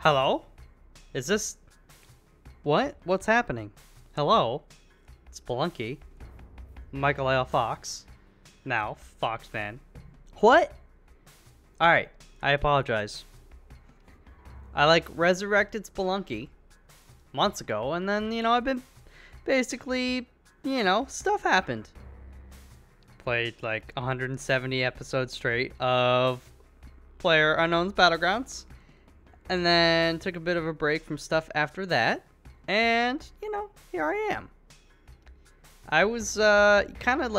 Hello? Is this... What? What's happening? Hello? Spelunky. michaelalfox. Now, Foxman. What? Alright, I apologize. I, resurrected Spelunky months ago, and then, I've been basically, stuff happened. Played, 170 episodes straight of PlayerUnknown's Battlegrounds. And then took a bit of a break from stuff after that. And, here I am. I was kind of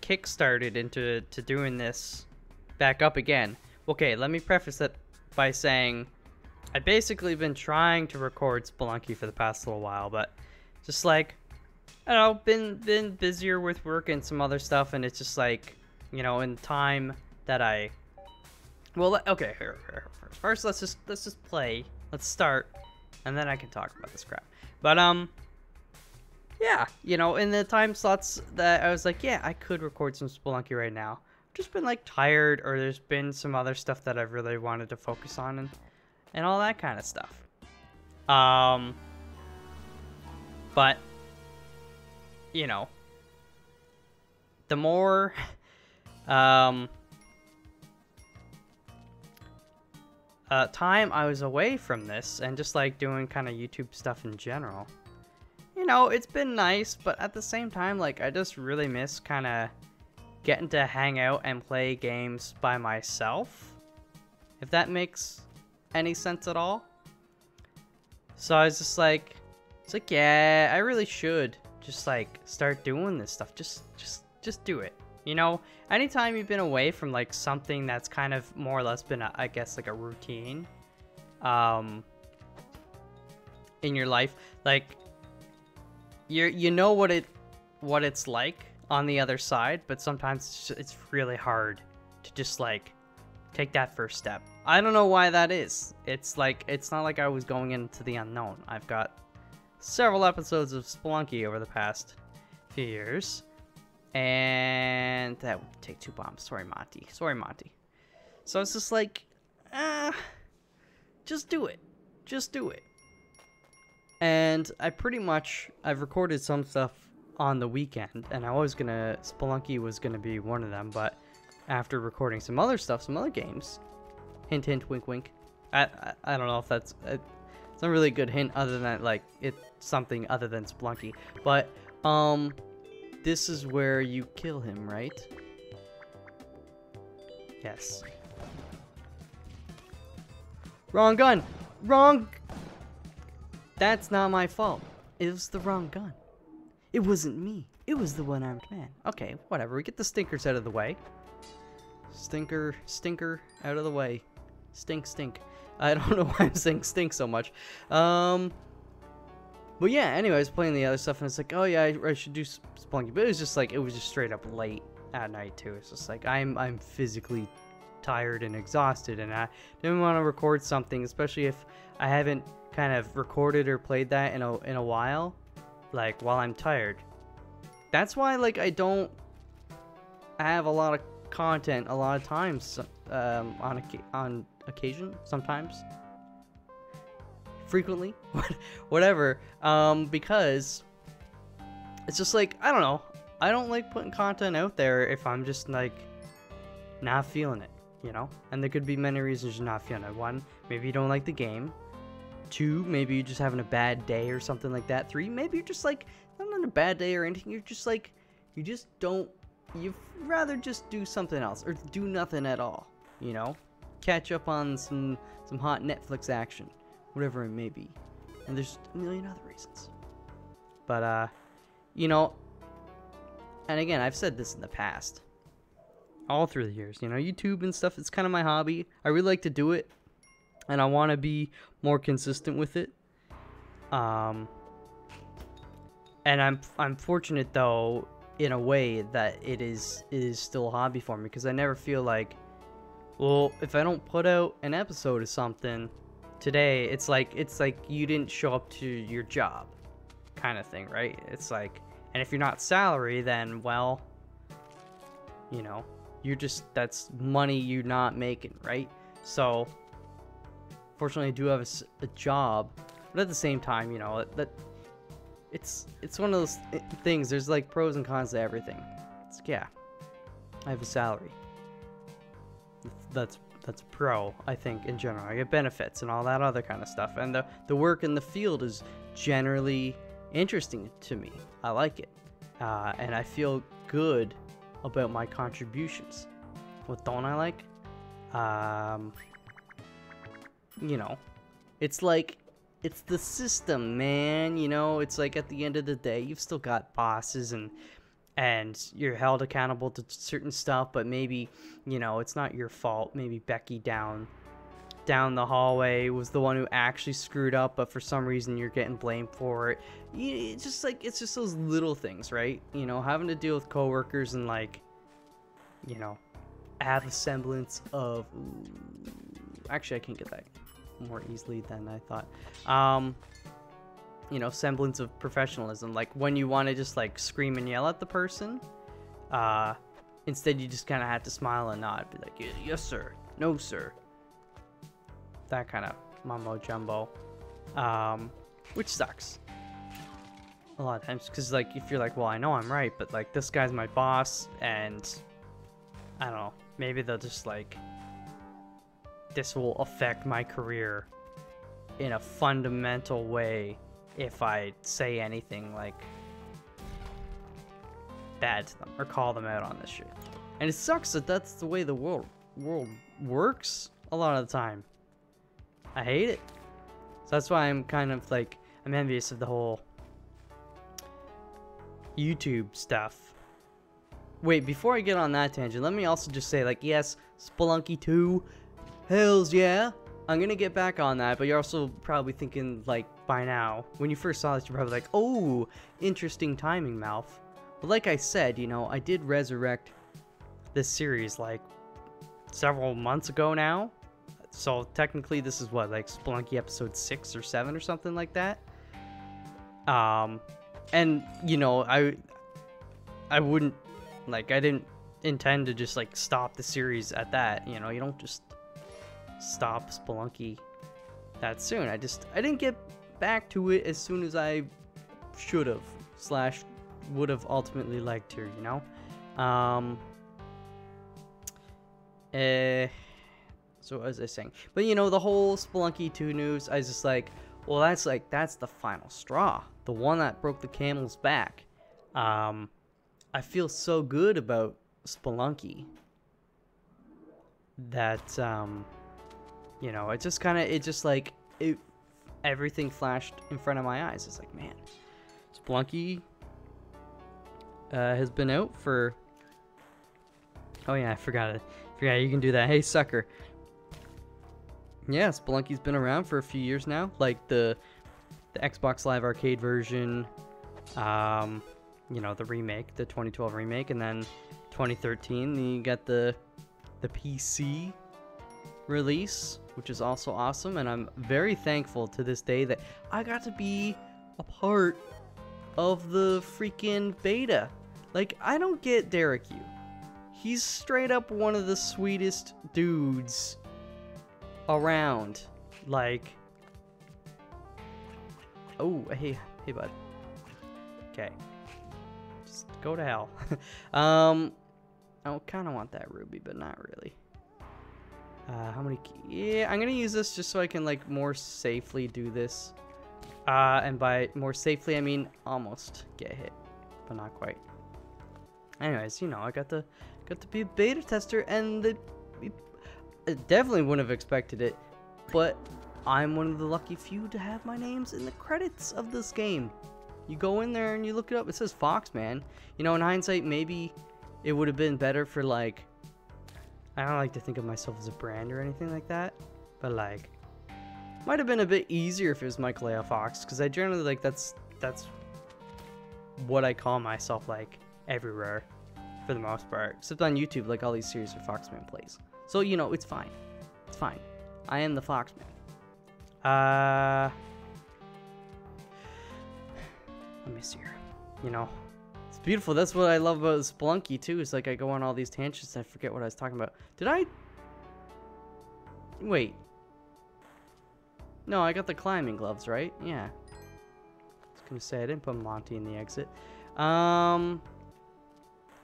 kickstarted into doing this back up again. Okay, let me preface it by saying I've basically been trying to record Spelunky for the past little while, but just I don't know, been busier with work and some other stuff, and it's just in time that I... Well, okay, here. First, let's just play. Let's start, and then I can talk about this crap. But yeah, in the time slots that I was yeah, I could record some Spelunky right now. I've just been tired, or there's been some other stuff that I've really wanted to focus on, and all that kind of stuff. But the more time I was away from this and just doing kind of YouTube stuff in general, it's been nice, but at the same time, I just really miss kind of getting to hang out and play games by myself, if that makes any sense at all. So I was just yeah, I really should just start doing this stuff. Just do it. Anytime you've been away from something that's kind of more or less been I guess a routine in your life, you know what it's like on the other side, but sometimes it's really hard to just take that first step. I don't know why that is. It's not like I was going into the unknown. I've got several episodes of Spelunky over the past few years. And that would take 2 bombs. Sorry, Monty. So it's just just do it. Just do it. And I've recorded some stuff on the weekend, and Spelunky was gonna be one of them, but after recording some other stuff, some other games, hint, hint, wink, wink. I don't know if it's not really a good hint other than it's something other than Spelunky, but this is where you kill him, right? Yes. Wrong gun! Wrong! That's not my fault. It was the wrong gun. It wasn't me. It was the one-armed man. Okay, whatever. We get the stinkers out of the way. Stinker out of the way. Stink. I don't know why I'm saying stink so much. But yeah, anyways, playing the other stuff, and it's oh yeah, I should do Spelunky, but it was just it was just straight up late at night too. It's just I'm physically tired and exhausted, and I didn't want to record something, especially if I haven't kind of recorded or played that in a while, while I'm tired. That's why I don't have a lot of content a lot of times, on occasion, sometimes. Frequently, whatever, because it's just I don't know, I don't like putting content out there if I'm just not feeling it, and there could be many reasons you're not feeling it. 1, maybe you don't like the game. 2, maybe you're just having a bad day or something like that. 3, maybe you're just not on a bad day or anything, you're just you'd rather just do something else or do nothing at all, catch up on some hot Netflix action, whatever it may be. And there's a million other reasons. But, and again, I've said this in the past, all through the years, YouTube and stuff, it's kind of my hobby. I really like to do it, and I want to be more consistent with it. And I'm fortunate, though, in a way that it is still a hobby for me, because I never feel well, if I don't put out an episode of something today, it's like you didn't show up to your job kind of thing, right? It's and if you're not salary, then well, you're just, that's money you're not making, right? So Fortunately, I do have a job, but at the same time, you know, that it's one of those things. There's like pros and cons to everything. It's like, yeah, I have a salary. That's a pro, I think, in general. I get benefits and all that other kind of stuff, and the work in the field is generally interesting to me. I like it, and I feel good about my contributions. What don't I like? You know, it's like, it's the system, man. You know, it's like at the end of the day, you've still got bosses and you're held accountable to certain stuff, but maybe, you know, it's not your fault. Maybe Becky down the hallway was the one who actually screwed up, but for some reason you're getting blamed for it. It's just like, it's just those little things, right? You know, having to deal with coworkers and, like, you know, have a semblance of, actually I can't get that more easily than I thought. You know, semblance of professionalism, like when you want to just like scream and yell at the person, instead you just kind of have to smile and nod, be like, yes sir, no sir, that kind of mumbo jumbo, which sucks a lot of times, because like if you're like, well, I know I'm right, but like this guy's my boss, and I don't know, maybe they'll just like, this will affect my career in a fundamental way if I say anything like bad to them or call them out on this shit. And it sucks that that's the way the world works a lot of the time. I hate it. So that's why I'm kind of like, I'm envious of the whole YouTube stuff. Wait, before I get on that tangent, let me also just say, like, yes, Spelunky 2, hells yeah, I'm gonna get back on that, but you're also probably thinking, like, by now, when you first saw this, you're probably like, oh, interesting timing, Malf. But like I said, you know, I did resurrect this series, like, several months ago now. So technically this is what, like, Spelunky episode 6 or 7 or something like that. And, you know, I wouldn't, like, I didn't intend to just, like, stop the series at that. You know, you don't just stop Spelunky that soon. I didn't get back to it as soon as I should have / would have ultimately liked to, you know. So what was I saying? But you know, the whole Spelunky 2 news, I was just like, well, that's the final straw, the one that broke the camel's back. I feel so good about Spelunky that you know, everything flashed in front of my eyes. It's like, man, Spelunky has been out for, oh yeah, I forgot it. Yeah, you can do that. Hey, sucker. Yeah, Spelunky's been around for a few years now. Like the Xbox Live Arcade version, you know, the remake, the 2012 remake, and then 2013 you got the PC release, which is also awesome. And I'm very thankful to this day that I got to be a part of the freaking beta. Like, I don't get Derek Yu. He's straight up one of the sweetest dudes around. Like, oh, hey bud. Okay, just go to hell. I kind of want that ruby, but not really. How many yeah, I'm gonna use this just so I can, like, more safely do this. And by more safely, I mean almost get hit, but not quite. Anyways, you know, I got to be a beta tester, and I definitely wouldn't have expected it, but I'm one of the lucky few to have my names in the credits of this game. You go in there and you look it up, it says Foxman. You know, in hindsight, maybe it would have been better for, like, I don't like to think of myself as a brand or anything like that, but, like, might have been a bit easier if it was michaelalfox, because I generally, like, that's what I call myself, like, everywhere for the most part, except on YouTube. Like, all these series are Foxman plays, so, you know, it's fine. It's fine. I am the Foxman. Let me see here. You know, it's beautiful. That's what I love about Spelunky too. Is like I go on all these tangents and I forget what I was talking about. Did I? Wait. No, I got the climbing gloves, right? Yeah. I was gonna say I didn't put Monty in the exit. In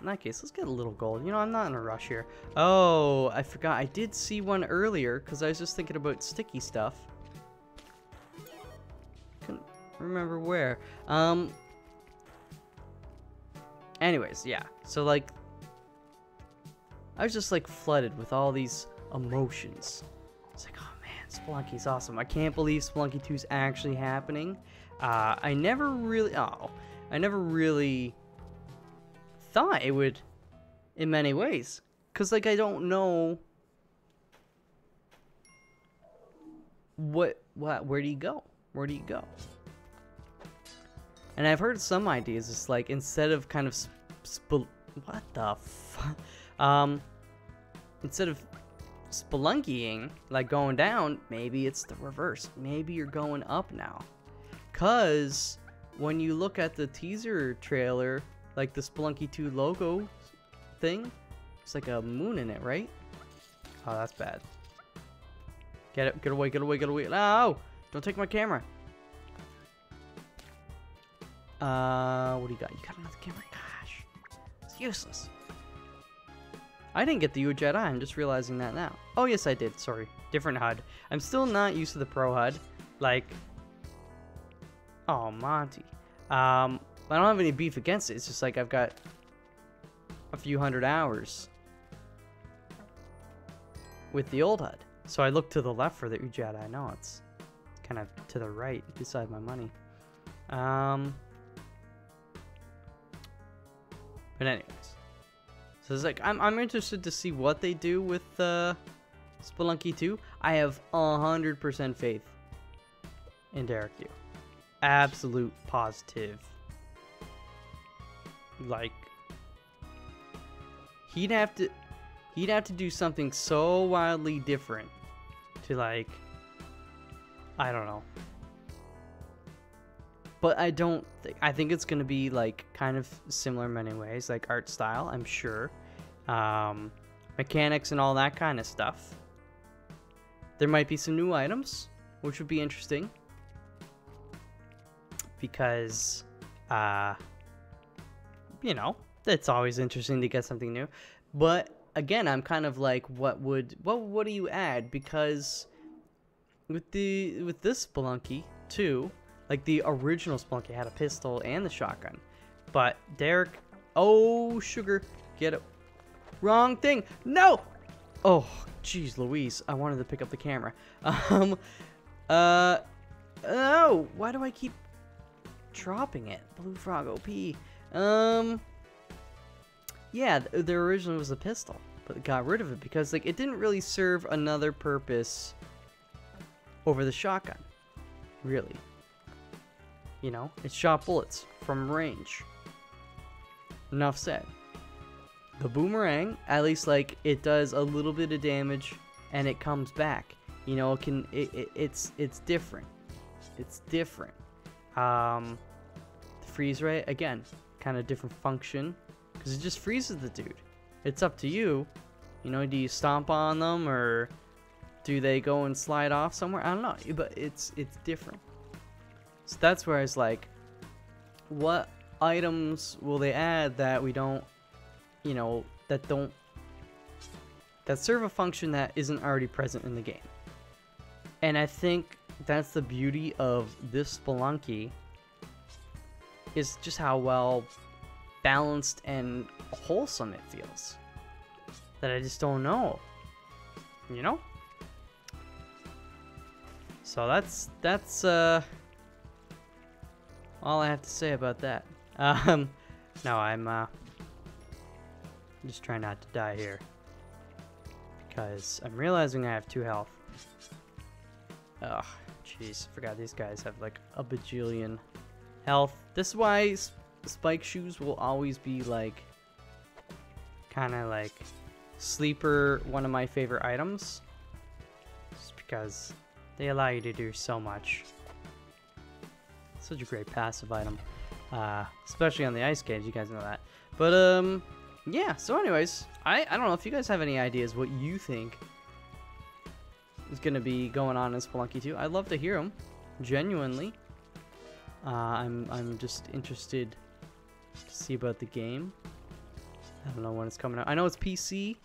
that case, let's get a little gold. You know, I'm not in a rush here. Oh, I forgot. I did see one earlier because I was just thinking about sticky stuff. Couldn't remember where. Anyways, yeah. So, like, I was just, like, flooded with all these emotions. It's like, oh, man, Spelunky's awesome. I can't believe Spelunky 2 is actually happening. I never really thought it would in many ways, because like I don't know where do you go, and I've heard some ideas. It's like instead of kind of what the fuck, instead of spelunkying, like going down, maybe it's the reverse. Maybe you're going up now, because when you look at the teaser trailer, like the Spelunky 2 logo thing, it's like a moon in it, right? Oh, that's bad. Get it, get away, get away, get away. No! Don't take my camera. What do you got? You got another camera? Gosh. It's useless. I didn't get the U Jedi, I'm just realizing that now. Oh, yes, I did. Sorry. Different HUD. I'm still not used to the Pro HUD. Like, oh, Monty. I don't have any beef against it. It's just like I've got a few hundred hours with the old HUD. So I look to the left for the Ujada. I know it's kind of to the right beside my money. But anyways. So it's like I'm interested to see what they do with Spelunky 2. I have 100% faith in Derek Yu. Absolute positive. Like he'd have to do something so wildly different to, like, I don't know. But I think it's gonna be like kind of similar in many ways, like art style, I'm sure. Mechanics and all that kind of stuff. There might be some new items, which would be interesting. Because you know, it's always interesting to get something new. But again, I'm kind of like, what do you add? Because with this Spelunky 2, like the original Spelunky had a pistol and the shotgun. But Derek, oh sugar, get it. Wrong thing. No. Oh, jeez Louise, I wanted to pick up the camera. Oh, why do I keep dropping it? Blue Frog OP. Yeah, there originally was a pistol, but they got rid of it because, like, it didn't really serve another purpose over the shotgun, really. You know, it shot bullets from range. Enough said. The boomerang, at least, like, it does a little bit of damage and it comes back. You know, it's different. It's different. The freeze ray, again, kind of different function, because it just freezes the dude. It's up to you. You know, do you stomp on them or do they go and slide off somewhere? I don't know, but it's different. So that's where I was like, what items will they add that we don't, you know, that serve a function that isn't already present in the game? And I think that's the beauty of this Spelunky, is just how well balanced and wholesome it feels. That I just don't know, you know? So that's all I have to say about that. No, I'm just trying not to die here, because I'm realizing I have 2 health. Ugh, jeez, forgot these guys have like a bajillion health. This is why spike shoes will always be like kind of like sleeper, one of my favorite items, just because they allow you to do so much. Such a great passive item, especially on the ice cage, you guys know that. But yeah, so anyways, I don't know if you guys have any ideas what you think is going to be going on in Spelunky 2. I'd love to hear them, genuinely. I'm just interested to see about the game. I don't know when it's coming out. I know it's PC,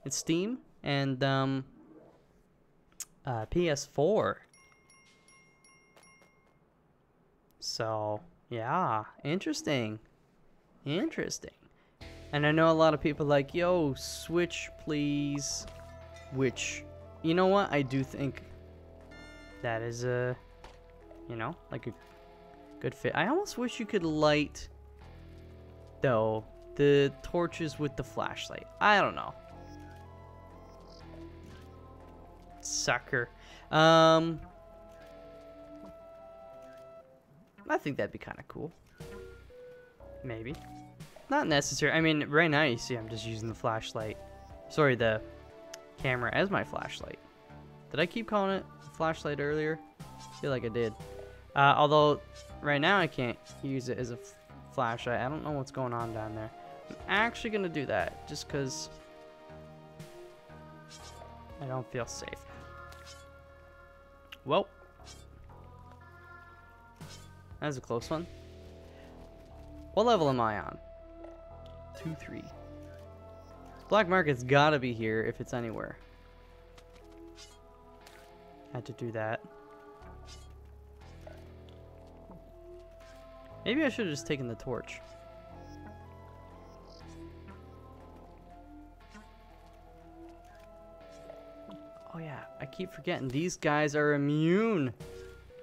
it's Steam, and PS4. So, yeah, interesting. Interesting. And I know a lot of people like, yo, Switch, please. Which, you know what? I do think that is a, you know, like a good fit. I almost wish you could light, though, the torches with the flashlight. I don't know. Sucker. I think that'd be kind of cool. Maybe. Not necessary. I mean, right now you see I'm just using the flashlight. Sorry, the camera as my flashlight. Did I keep calling it flashlight earlier? I feel like I did. Although, right now I can't use it as a flashlight. I don't know what's going on down there. I'm actually going to do that just because I don't feel safe. Well, that was a close one. What level am I on? 2, 3. Black market's gotta be here if it's anywhere. Had to do that. Maybe I should have just taken the torch. Oh yeah, I keep forgetting these guys are immune.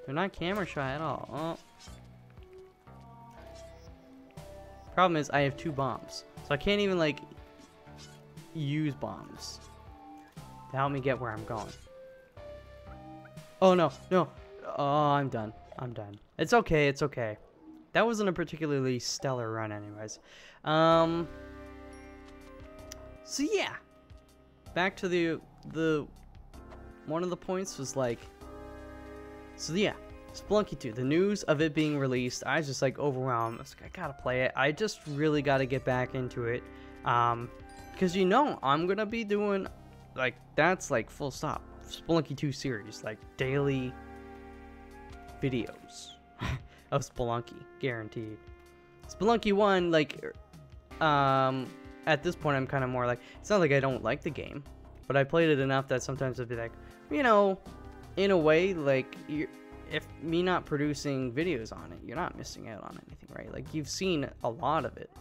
They're not camera shy at all. Oh. Problem is I have 2 bombs, so I can't even like use bombs to help me get where I'm going. Oh no, no. Oh, I'm done. I'm done. It's okay, it's okay. That wasn't a particularly stellar run anyways. So yeah. Back to the one of the points was like, so yeah, Spelunky 2, the news of it being released, I was just like overwhelmed. I was like, I gotta play it. I just really gotta get back into it. Because you know, I'm gonna be doing, like, that's like full stop. Spelunky 2 series, like daily videos of Spelunky, guaranteed. Spelunky 1, like, at this point I'm kind of more like, it's not like I don't like the game, but I played it enough that sometimes I'd be like, you know, in a way, like, if me not producing videos on it, you're not missing out on anything, right? Like, you've seen a lot of it.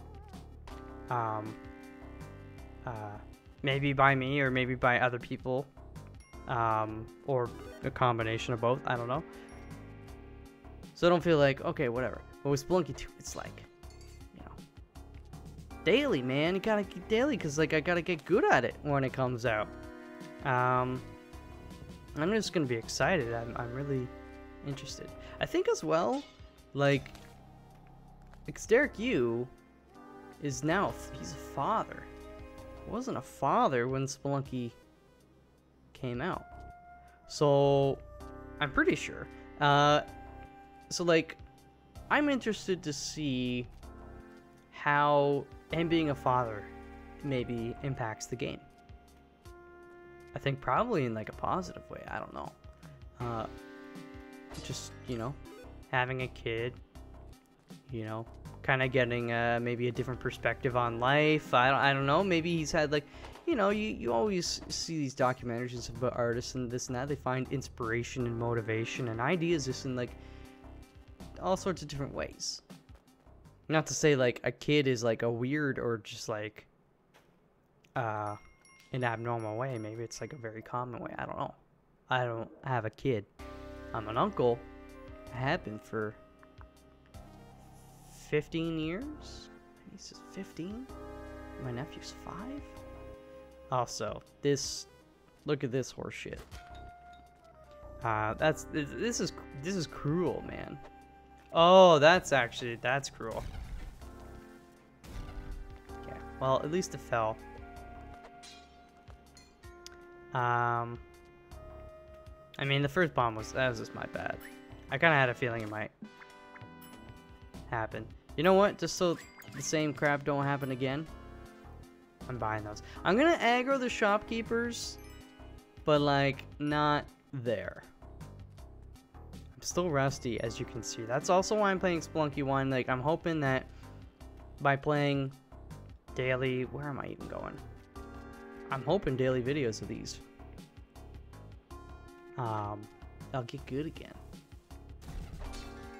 Maybe by me or maybe by other people, or a combination of both, I don't know. So I don't feel like, okay, whatever. But with Spelunky 2, it's like, you know, daily, man. You gotta get daily, because, like, I gotta get good at it when it comes out. I'm just gonna be excited. I'm really interested. I think as well, like Derek Yu is now, he's a father. He wasn't a father when Spelunky came out. So, I'm pretty sure. So, like, I'm interested to see how him being a father maybe impacts the game. I think probably in, like, a positive way. I don't know. Just, you know, having a kid, you know, kind of getting maybe a different perspective on life. I don't know. Maybe he's had, like, you know, you always see these documentaries about artists and this and that. They find inspiration and motivation and ideas just in, like, all sorts of different ways. Not to say, like, a kid is, like, a weird or just, like, an abnormal way. Maybe it's, like, a very common way. I don't know. I don't have a kid. I'm an uncle. I have been for 15 years? My niece is 15? My nephew's 5? Also, look at this horse shit. This is cruel, man. Oh, that's cruel. Okay, well, at least it fell. I mean, the first bomb was just my bad. I kind of had a feeling it might happen. You know what? Just so the same crap don't happen again, I'm buying those. I'm gonna aggro the shopkeepers but like not there. I'm still rusty, as you can see. That's also why I'm playing Spelunky 1. Like, I'm hoping that by playing daily, where am I even going? I'm hoping daily videos of these, I'll get good again,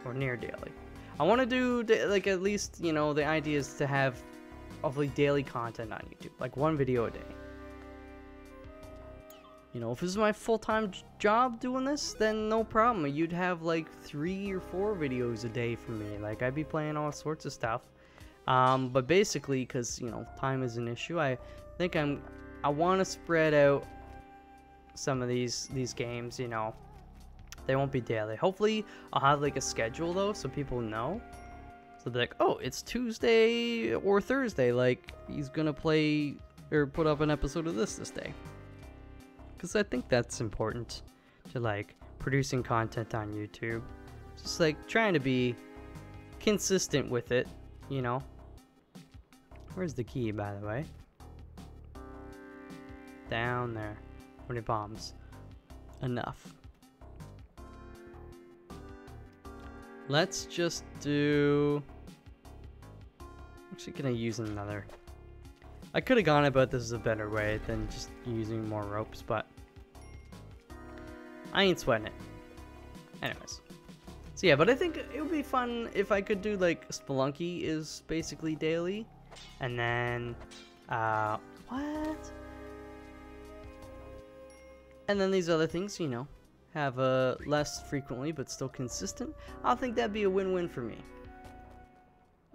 or near daily. I want to do like at least, you know, the idea is to have hopefully daily content on YouTube, like 1 video a day. You know, if this is my full-time job doing this, then no problem. You'd have like 3 or 4 videos a day from me. Like, I'd be playing all sorts of stuff. But basically, because, you know, time is an issue, I think I want to spread out some of these games, you know. They won't be daily. Hopefully, I'll have like a schedule though, so people know. So they're like, oh, it's Tuesday or Thursday. Like, he's gonna play or put up an episode of this day. Because I think that's important to like producing content on YouTube. Just like trying to be consistent with it, you know. Where's the key, by the way? Down there. 20 bombs. Enough. Let's just do... Actually, can I use another? I could have gone about this a better way than just using more ropes, but I ain't sweating it. Anyways. So yeah, but I think it would be fun if I could do like Spelunky is basically daily. And then, what? And then these other things, you know, have less frequently but still consistent. I think that'd be a win-win for me.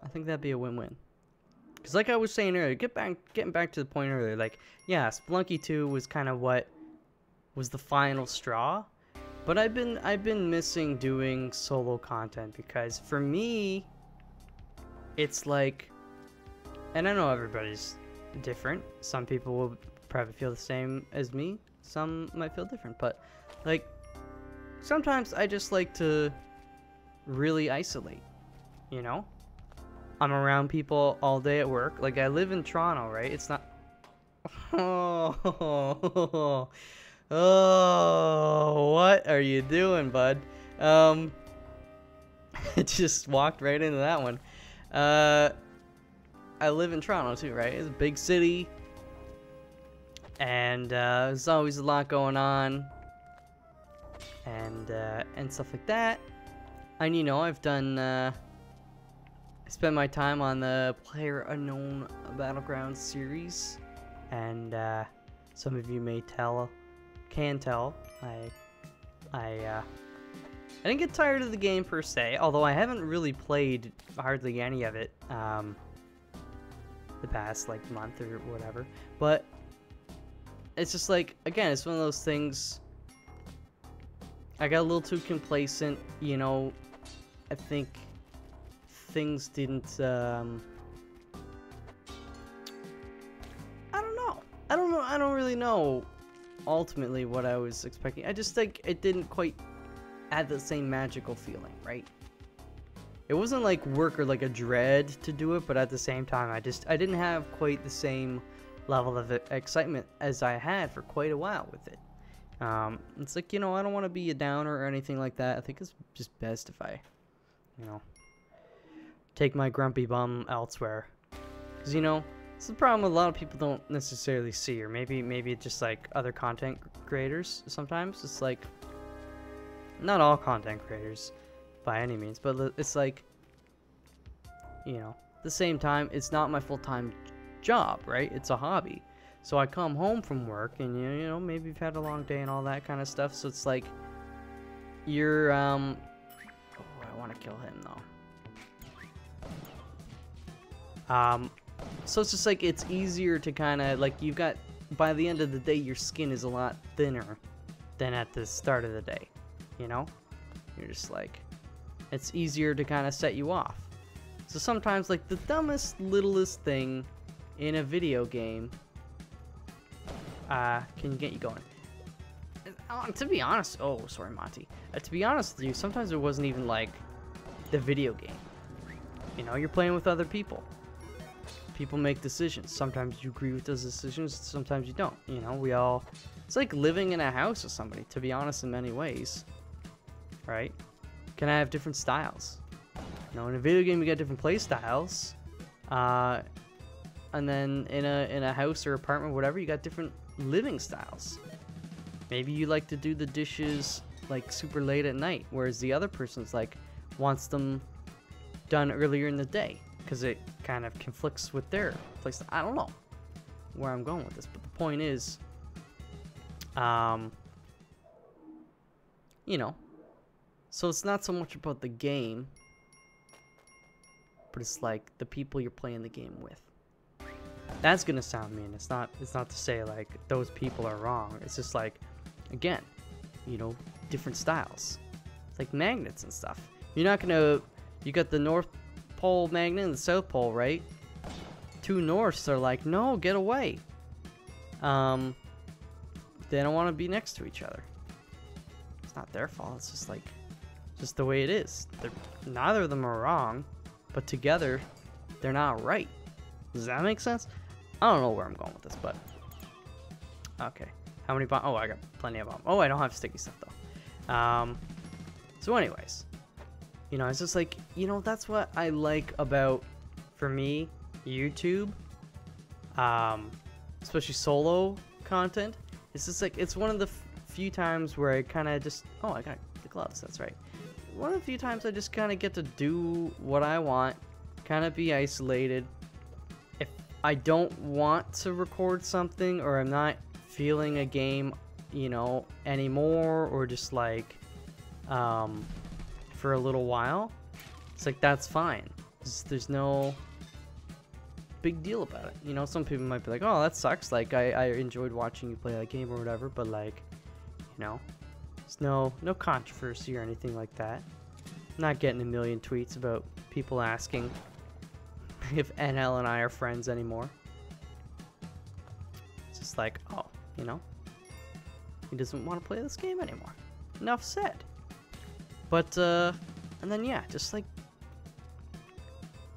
I think that'd be a win-win. Because like I was saying earlier, getting back to the point earlier, like, yeah, Spelunky 2 was kind of what was the final straw. But I've been missing doing solo content because for me, it's like, and I know everybody's different. Some people will probably feel the same as me. Some might feel different, but like sometimes I just like to really isolate, you know? I'm around people all day at work. Like, I live in Toronto, right? It's not... Oh, oh, what are you doing, bud? It just walked right into that one. I live in Toronto too, right? It's a big city. And there's always a lot going on. And stuff like that. And you know, I've done... I spent my time on the PlayerUnknown Battlegrounds series, and some of you may can tell, I didn't get tired of the game per se, although I haven't really played hardly any of it the past like month or whatever. But it's just like, again, it's one of those things. I got a little too complacent, you know. I think things didn't I don't really know ultimately what I was expecting. I just think it didn't quite add the same magical feeling, right? It wasn't like work or like a dread to do it, but at the same time I didn't have quite the same level of excitement as I had for quite a while with it. It's like, you know, I don't want to be a downer or anything like that. I think it's just best if I, you know, take my grumpy bum elsewhere. Because, you know, it's the problem a lot of people don't necessarily see, or maybe it's just like other content creators sometimes. It's like, not all content creators by any means, but it's like, you know, at the same time, it's not my full-time job, right? It's a hobby. So I come home from work and, you know, maybe you've had a long day and all that kind of stuff. So it's like, you're, oh, I want to kill him though. So it's just like, it's easier to kind of, like, you've got, by the end of the day, your skin is a lot thinner than at the start of the day, you know? You're just like, it's easier to kind of set you off. So sometimes, like, the dumbest, littlest thing in a video game can get you going. To be honest, oh, sorry, Monty. To be honest with you, sometimes it wasn't even, like, the video game. You know, you're playing with other people. People make decisions. Sometimes you agree with those decisions, sometimes you don't. You know, we all It's like living in a house with somebody, to be honest, in many ways. Right? Can I have different styles? You know, in a video game, you got different play styles. And then in a house or apartment, whatever, you got different living styles. Maybe you like to do the dishes like super late at night, whereas the other person's like wants them done earlier in the day because it kind of conflicts with their place. I don't know where I'm going with this, but the point is, you know, so it's not so much about the game, but it's like the people you're playing the game with. That's gonna sound mean. It's not to say like those people are wrong. It's just like, again, you know, different styles. It's like magnets and stuff. You're not gonna, you got the North Pole magnet and the South Pole, right? Two Norths are like, no, get away. They don't want to be next to each other. It's not their fault. It's just like, just the way it is. Neither of them are wrong, but together, they're not right. Does that make sense? I don't know where I'm going with this, but okay. How many bombs? Oh, I got plenty of bombs. Oh, I don't have sticky stuff though. So anyways, you know, it's just like, you know, that's what I like about, for me, YouTube, especially solo content. It's just like, it's one of the few times where I kind of just, oh, I got the gloves, that's right. One of the few times I just kind of get to do what I want, kind of be isolated. If I don't want to record something, or I'm not feeling a game, you know, anymore, or just like, for a little while, it's like, that's fine. There's no big deal about it. You know, some people might be like, oh, that sucks. Like, I enjoyed watching you play that game or whatever, but like, you know, there's no controversy or anything like that. I'm not getting a million tweets about people asking if NL and I are friends anymore. It's just like, oh, you know, he doesn't want to play this game anymore. Enough said. But, and then, yeah, just like,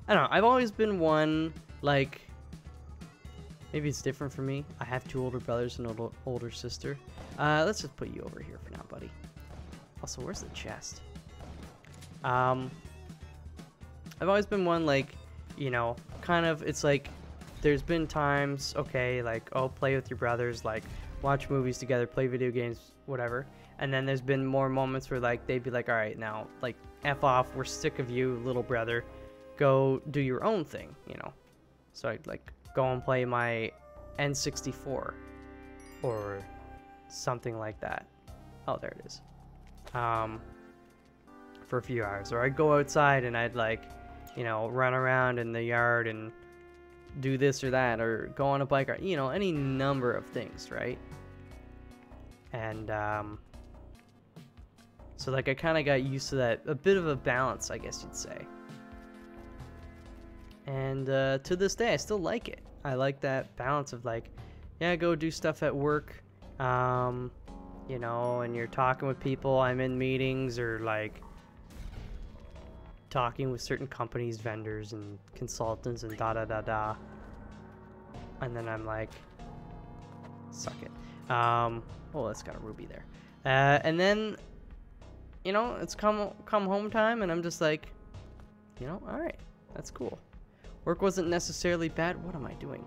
I don't know, I've always been one, like, maybe it's different for me. I have two older brothers and an older sister. Let's just put you over here for now, buddy. Also, where's the chest? I've always been one, like, you know, kind of, it's like, there's been times, okay, like, oh, play with your brothers, like, watch movies together, play video games, whatever. And then there's been more moments where, like, they'd be like, all right, now, like, F off, we're sick of you, little brother. Go do your own thing, you know. So I'd, like, go and play my N64 or something like that. Oh, there it is. For a few hours. Or I'd go outside and I'd, like, you know, run around in the yard and do this or that, or go on a bike, or, you know, any number of things, right? And, so, like, I kind of got used to that, a bit of a balance, I guess you'd say. And, to this day, I still like it. I like that balance of, like, yeah, go do stuff at work, you know, and you're talking with people, I'm in meetings, or, like, talking with certain companies, vendors, and consultants, and da-da-da-da. And then I'm like, suck it. Oh, that's got a ruby there. And then, you know, it's come home time, and I'm just like, you know, alright, that's cool. Work wasn't necessarily bad. What am I doing?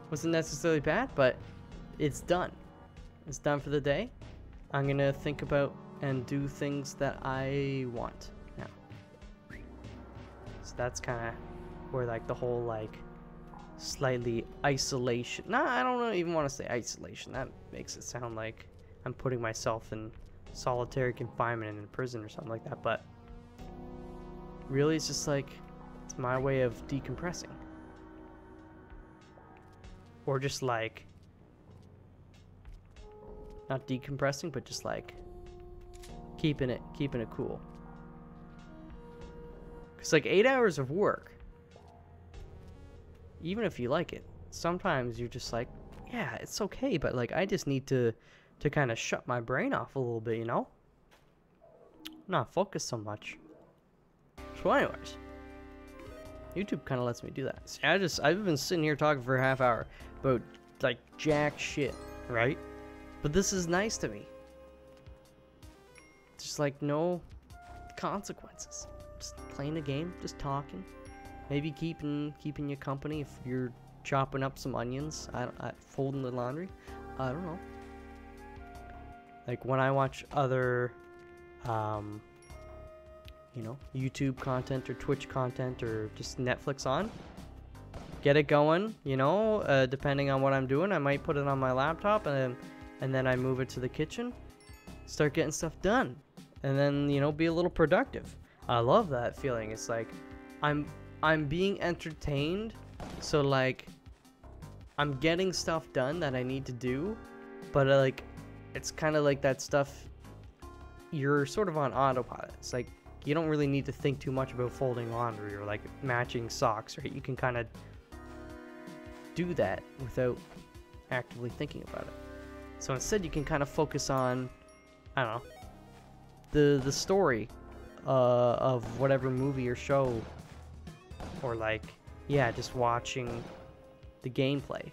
Wasn't necessarily bad, but it's done. It's done for the day. I'm gonna think about and do things that I want now. So that's kind of where, like, the whole, like, slightly isolation. Nah, I don't even want to say isolation. That makes it sound like I'm putting myself in solitary confinement in a prison or something like that. But really, it's just like, it's my way of decompressing. Or just like, not decompressing, but just like keeping it cool. Because, like, 8 hours of work, even if you like it, sometimes you're just like, yeah, it's okay, but, like, I just need to kind of shut my brain off a little bit, you know? Not focus so much. So anyways, YouTube kind of lets me do that. See, I've been sitting here talking for a half hour about, like, jack shit, right? But this is nice to me. Just like no consequences. Just playing a game, just talking. Maybe keeping you company if you're chopping up some onions, folding the laundry. I don't know. Like when I watch other, you know, YouTube content or Twitch content or just Netflix on, get it going, you know, depending on what I'm doing, I might put it on my laptop and then I move it to the kitchen, start getting stuff done, and then, you know, be a little productive. I love that feeling. It's like I'm being entertained, so like I'm getting stuff done that I need to do, but like it's kind of like that stuff you're sort of on autopilot. It's like you don't really need to think too much about folding laundry or like matching socks, right? You can kind of do that without actively thinking about it. So instead you can kind of focus on, I don't know, the story of whatever movie or show, or like, yeah, just watching the gameplay,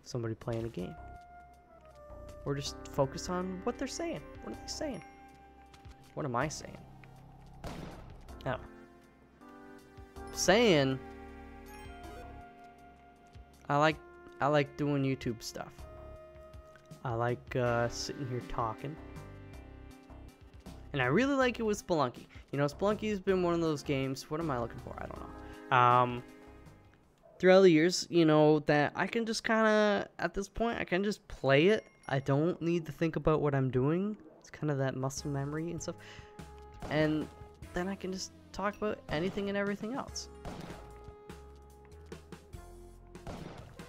somebody playing a game, or just focus on what they're saying. What are they saying? What am I saying? I don't know. Saying I like doing YouTube stuff. I like sitting here talking. And I really like it with Spelunky. You know, Spelunky has been one of those games. What am I looking for? I don't know. Throughout the years, you know, that I can just kind of, at this point, I can just play it. I don't need to think about what I'm doing. It's kind of that muscle memory and stuff. And then I can just talk about anything and everything else.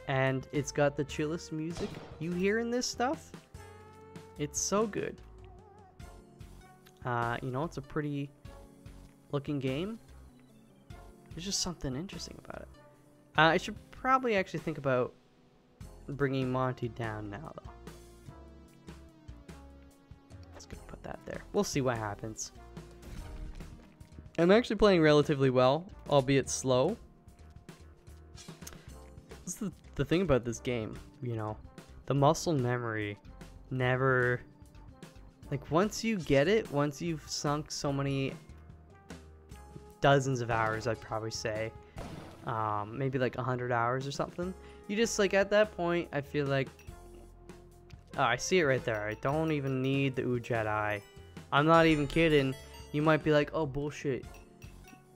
And it's got the chillest music. You hearing this stuff? It's so good. You know, it's a pretty looking game. There's just something interesting about it. I should probably actually think about bringing Monty down now, though. Just gonna put that there. We'll see what happens. I'm actually playing relatively well, albeit slow. This is the thing about this game, you know. The muscle memory never... Like, once you get it, once you've sunk so many dozens of hours, I'd probably say, maybe like 100 hours or something, you just, like, at that point, I feel like, oh, I see it right there. I don't even need the Ujedi. I'm not even kidding. You might be like, oh, bullshit.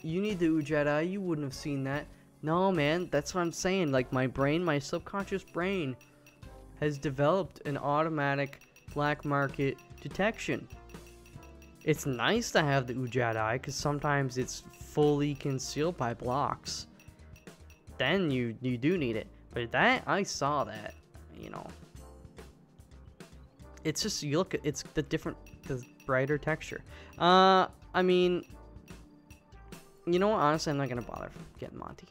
You need the Ujedi. You wouldn't have seen that. No, man, that's what I'm saying. Like, my brain, my subconscious brain has developed an automatic black market detection. It's nice to have the Ujedi because sometimes it's fully concealed by blocks. Then you do need it. But that, I saw that, you know. It's just, you look at, it's the brighter texture. I mean, you know what, honestly, I'm not gonna bother getting Monty.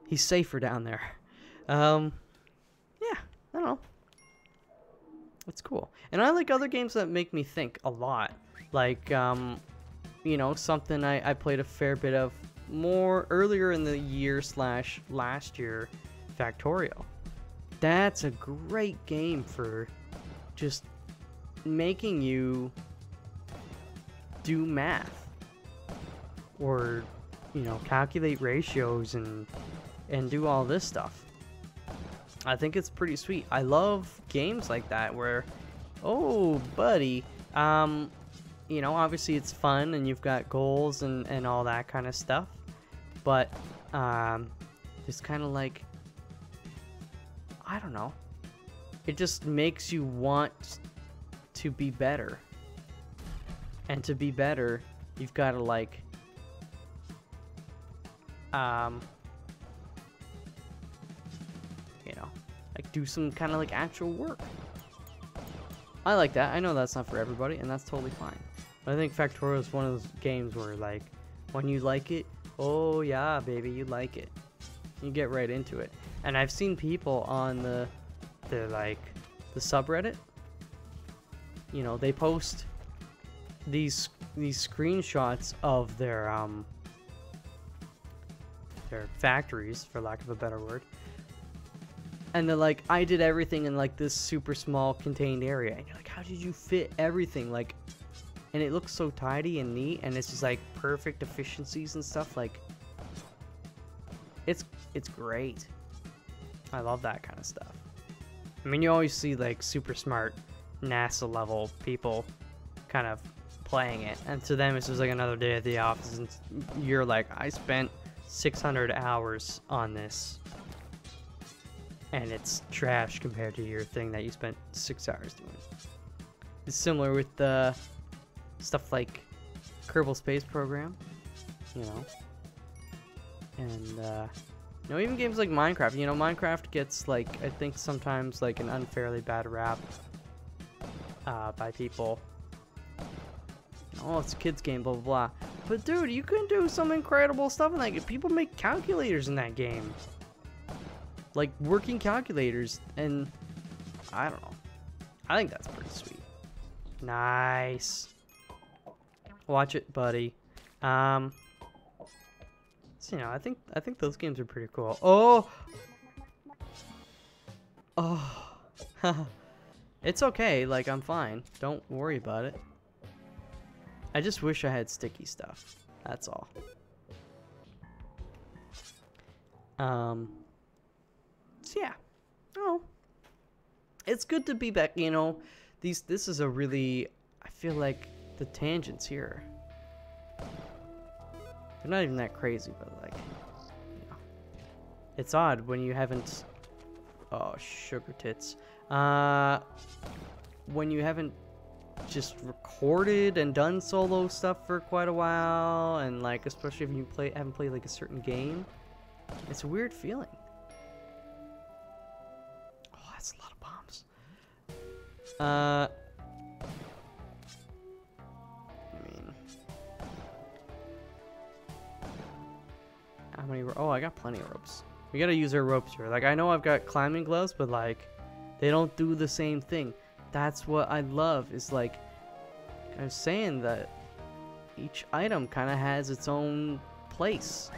He's safer down there. Yeah, I don't know. It's cool. And I like other games that make me think a lot. Like, you know, something I played a fair bit of more earlier in the year / last year, Factorio. That's a great game for just making you do math. Or, you know, calculate ratios and do all this stuff. I think it's pretty sweet. I love games like that where, oh, buddy, you know, obviously it's fun and you've got goals and all that kind of stuff, but it's kind of like, I don't know, it just makes you want to be better, and to be better, you've got to like, you know, like do some kind of like actual work. I like that. I know that's not for everybody, and that's totally fine. But I think Factorio is one of those games where, like, when you like it, oh yeah, baby, you like it. You get right into it. And I've seen people on the subreddit. You know, they post these screenshots of their factories, for lack of a better word. And they're like, I did everything in like this super small contained area. And you're like, how did you fit everything? Like, and it looks so tidy and neat, and it's just like perfect efficiencies and stuff. Like, it's great. I love that kind of stuff. I mean, you always see like super smart NASA level people kind of playing it, and to them it's just like another day at the office, and you're like, I spent 600 hours on this. And it's trash compared to your thing that you spent 6 hours doing. It's similar with the stuff like Kerbal Space Program, you know. And, you know, even games like Minecraft. You know, Minecraft gets, like, I think sometimes, like, an unfairly bad rap by people. Oh, it's a kid's game, blah, blah, blah. But, dude, you can do some incredible stuff in that game. People make calculators in that game. Like, working calculators, and I don't know. I think that's pretty sweet. Nice. Watch it, buddy. So, you know, I think those games are pretty cool. Oh! Oh. It's okay, like, I'm fine. Don't worry about it. I just wish I had sticky stuff. That's all. So yeah, oh, it's good to be back. You know, this is a really, I feel like the tangents here, they're not even that crazy, but like, you know, it's odd when you haven't, oh, sugar tits, when you haven't just recorded and done solo stuff for quite a while, and like, especially if you haven't played like a certain game, it's a weird feeling. That's a lot of bombs. I mean, how many? Oh, I got plenty of ropes. We gotta use our ropes here. Like, I know I've got climbing gloves, but like, they don't do the same thing. That's what I love. Is like, I was saying that each item kind of has its own place.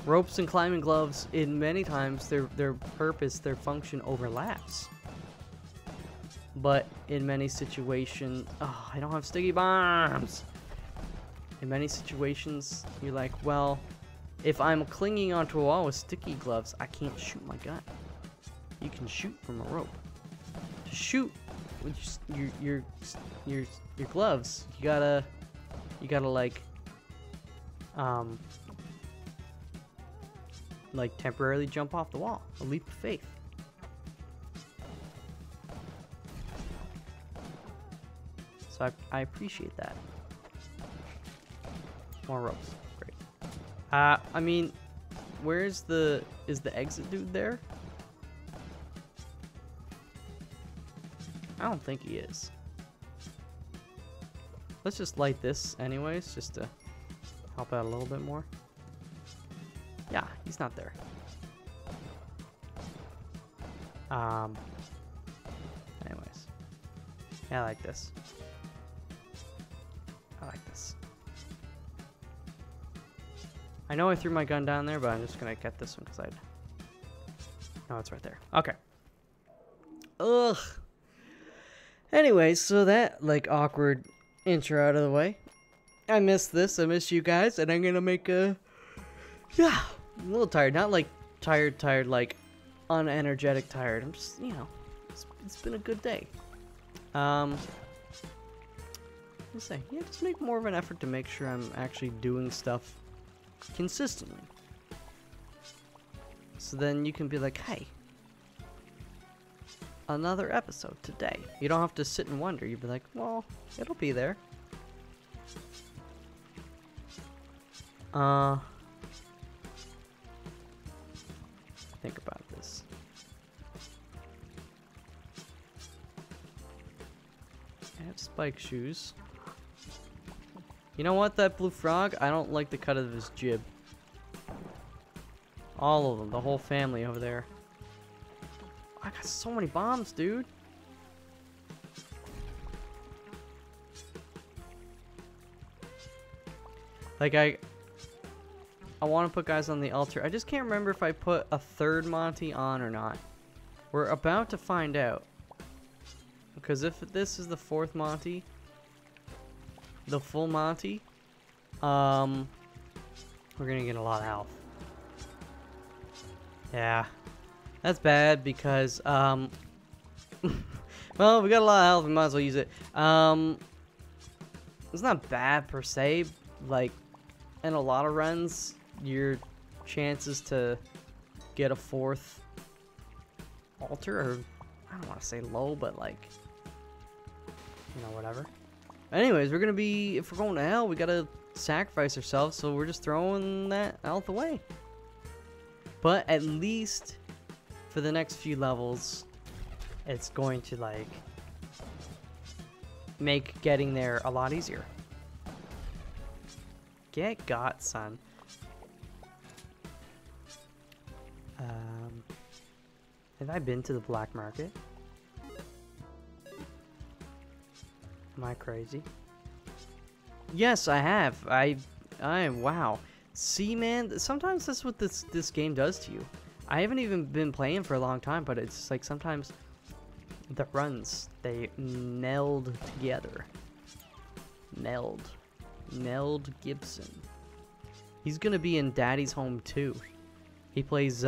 Ropes and climbing gloves, in many times, their purpose, their function overlaps. But in many situations, oh, I don't have sticky bombs. In many situations, you're like, well, if I'm clinging onto a wall with sticky gloves, I can't shoot my gun. You can shoot from a rope. To shoot with your gloves, you gotta like temporarily jump off the wall. A leap of faith. So I appreciate that. More ropes. Great. I mean, is the exit dude there? I don't think he is. Let's just light this anyways, just to help out a little bit more. Yeah, he's not there. Anyways. Yeah, I like this. I like this. I know I threw my gun down there, but I'm just gonna get this one because I... No, it's right there. Okay. Ugh. Anyways, so that, like, awkward intro out of the way. I missed this. I missed you guys, and I'm gonna make a... Yeah, I'm a little tired. Not like tired, like unenergetic tired. I'm just, you know, it's been a good day. Let's say, yeah, just make more of an effort to make sure I'm actually doing stuff consistently. So then you can be like, hey, another episode today. You don't have to sit and wonder. You'd be like, well, it'll be there. Think about this. I have spike shoes. You know what, that blue frog? I don't like the cut of his jib. All of them, the whole family over there. I got so many bombs, dude. Like, I want to put guys on the altar. I just can't remember if I put a third Monty on or not. We're about to find out. Because if this is the fourth Monty, the full Monty, we're gonna get a lot of health. Yeah, that's bad because well, we got a lot of health. We might as well use it. It's not bad per se. Like in a lot of runs, your chances to get a fourth altar are, I don't want to say low, but like, you know, whatever. Anyways, we're gonna be, if we're going to hell, we gotta sacrifice ourselves, so we're just throwing that health away. But at least for the next few levels, it's going to like make getting there a lot easier. Get got, son. Have I been to the black market? Am I crazy? Yes, I have. I wow. See, man, sometimes that's what this game does to you. I haven't even been playing for a long time, but it's like sometimes the runs, they meld together. Meld Gibson. He's gonna be in Daddy's Home too. He plays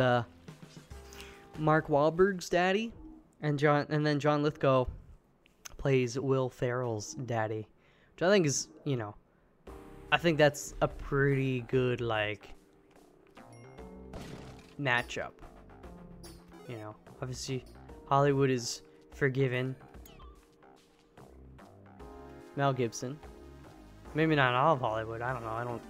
Mark Wahlberg's daddy, and then John Lithgow plays Will Ferrell's daddy, which I think is, you know, I think that's a pretty good like matchup. You know, obviously Hollywood is forgiven Mel Gibson. Maybe not all of Hollywood. I don't know.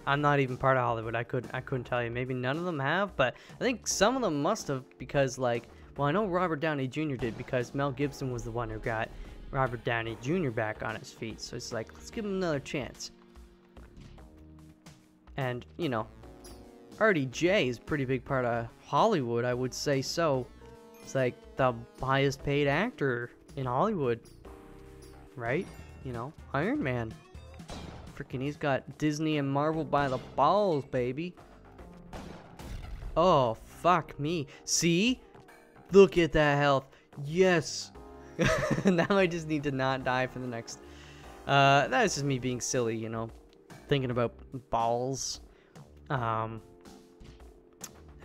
I'm not even part of Hollywood. I couldn't tell you. Maybe none of them have, but I think some of them must have, because like, well, I know Robert Downey Jr. did, because Mel Gibson was the one who got Robert Downey Jr. back on his feet. So it's like, let's give him another chance. And, you know, RDJ is a pretty big part of Hollywood, I would say so. It's like the highest paid actor in Hollywood, right? You know, Iron Man. Freaking, he's got Disney and Marvel by the balls, baby. Oh, fuck me. See? Look at that health. Yes. Now I just need to not die for the next... that's just me being silly, you know. Thinking about balls.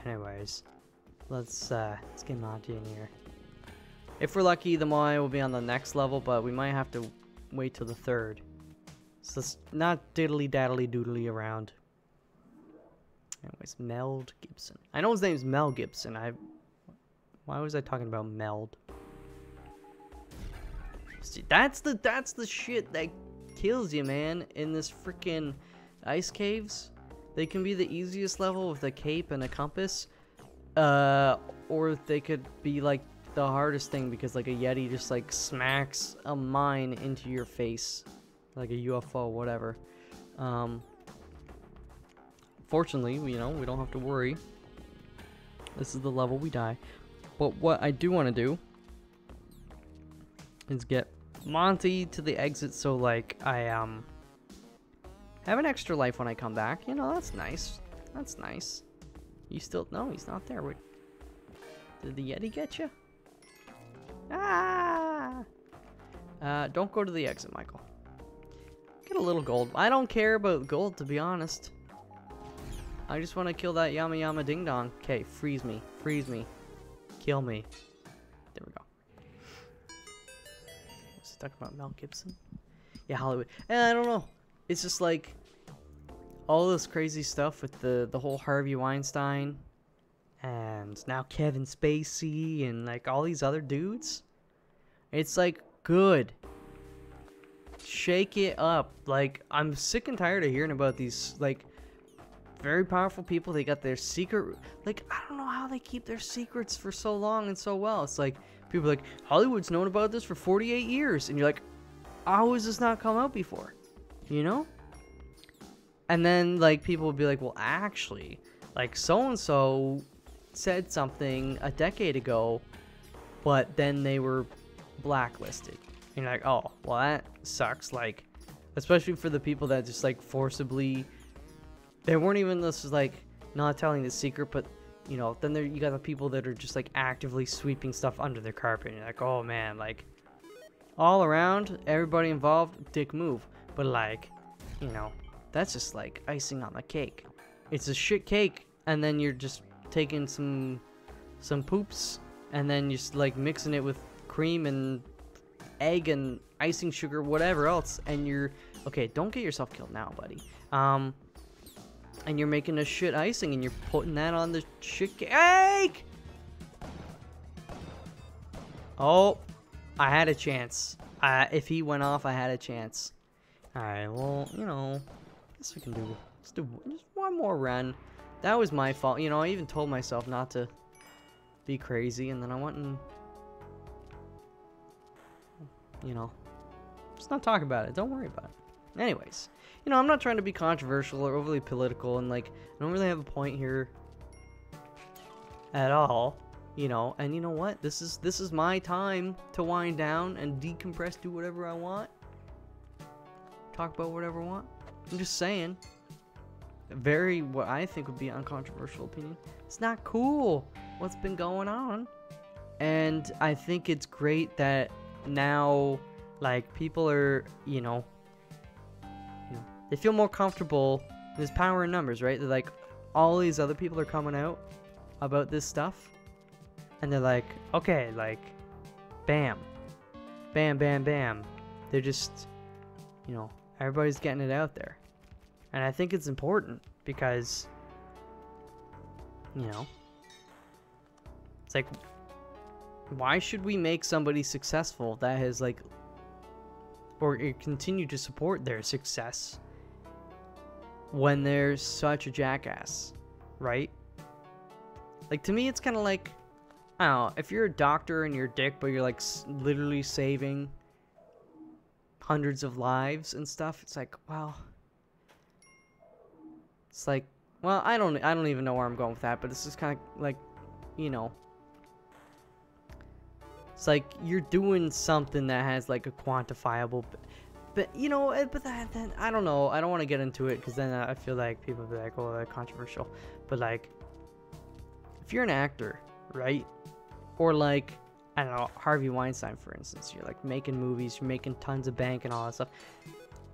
Anyways. Let's get Monty in here. If we're lucky, the Moai will be on the next level, but we might have to wait till the third. So let's not diddly-daddly-doodly around. Anyways, Meld Gibson. I know his name's Mel Gibson. Why was I talking about Meld? See, that's the shit that kills you, man, in this freaking ice caves. They can be the easiest level with a cape and a compass. Or they could be like the hardest thing because like a Yeti just like smacks a mine into your face. Like a UFO, whatever. Fortunately, you know, we don't have to worry. This is the level we die. But what I do want to do is get Monty to the exit, so like I have an extra life when I come back. You know, that's nice. That's nice. You still... No, he's not there. Wait. Did the Yeti get you? Ah! Don't go to the exit, Michael. Get a little gold. I don't care about gold, to be honest. I just want to kill that Yama Yama Ding Dong. Okay, freeze me. Freeze me. Kill me. There we go. Was he talking about Mel Gibson? Yeah, Hollywood. And I don't know. It's just like... all this crazy stuff with the whole Harvey Weinstein. And now Kevin Spacey and like all these other dudes. It's like, good. Shake it up. Like, I'm sick and tired of hearing about these, like, very powerful people. They got their secret, like, I don't know how they keep their secrets for so long and so well. It's like, people are like, Hollywood's known about this for 48 years. And you're like, how has this not come out before? You know? And then, like, people will be like, well, actually, like, so-and-so said something a decade ago, but then they were blacklisted. And you're like, oh, well, that sucks. Like, especially for the people that just, like, forcibly They weren't even this like not telling the secret, but you know, then there you got the people that are just like actively sweeping stuff under the carpet. And you're like, oh man, like all around, everybody involved, dick move. But like, you know, that's just like icing on the cake. It's a shit cake, and then you're just taking some poops, and then you're just like mixing it with cream and egg and icing sugar, whatever else, and you're okay. Don't get yourself killed now, buddy. And you're making a shit icing, and you're putting that on the shit cake. Oh, I had a chance. If he went off, I had a chance. All right, well, you know, I guess we can do. Let's do just one more run. That was my fault. You know, I even told myself not to be crazy, and then I went and, you know, just not talk about it. Don't worry about it. Anyways, you know, I'm not trying to be controversial or overly political, and like, I don't really have a point here at all, you know. And you know what? This is my time to wind down and decompress, do whatever I want, talk about whatever I want. I'm just saying, what I think would be an uncontroversial opinion. It's not cool what's been going on, and I think it's great that now, like, people are, you know, they feel more comfortable. There's power in numbers, right? They're like, all these other people are coming out about this stuff, and they're like, okay, like, bam, bam, bam, bam. They're just, you know, everybody's getting it out there. And I think it's important because, you know, it's like, why should we make somebody successful that has, like, or continue to support their success when they're such a jackass, right? Like, to me, it's kind of like, I don't know, if you're a doctor and you're a dick, but you're like literally saving hundreds of lives and stuff, it's like, well, it's like, well, I don't even know where I'm going with that, but it's just kind of like, you know, it's like you're doing something that has like a quantifiable, but you know, but then I don't know. I don't want to get into it because then I feel like people will be like, oh, that's controversial. But like, if you're an actor, right? Or like, I don't know, Harvey Weinstein, for instance, you're like making movies, you're making tons of bank and all that stuff.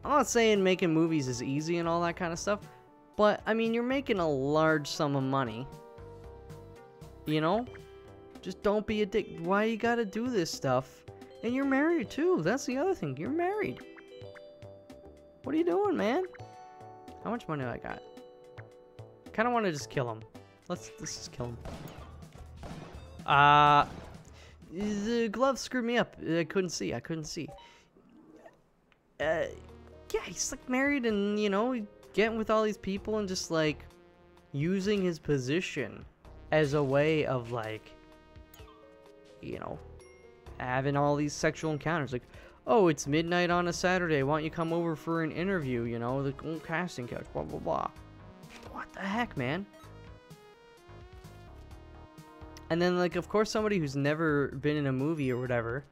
I'm not saying making movies is easy and all that kind of stuff, but I mean, you're making a large sum of money. You know? Just don't be a dick. Why you gotta do this stuff? And you're married too. That's the other thing. You're married. What are you doing, man? How much money do I got? Kind of want to just kill him. Let's just kill him. The glove screwed me up. I couldn't see. Yeah, he's like married and, you know, getting with all these people and just like using his position as a way of like, you know, having all these sexual encounters. Like, oh, it's midnight on a Saturday, why don't you come over for an interview, you know, the casting couch, blah blah blah. What the heck, man? And then, like, of course, somebody who's never been in a movie or whatever,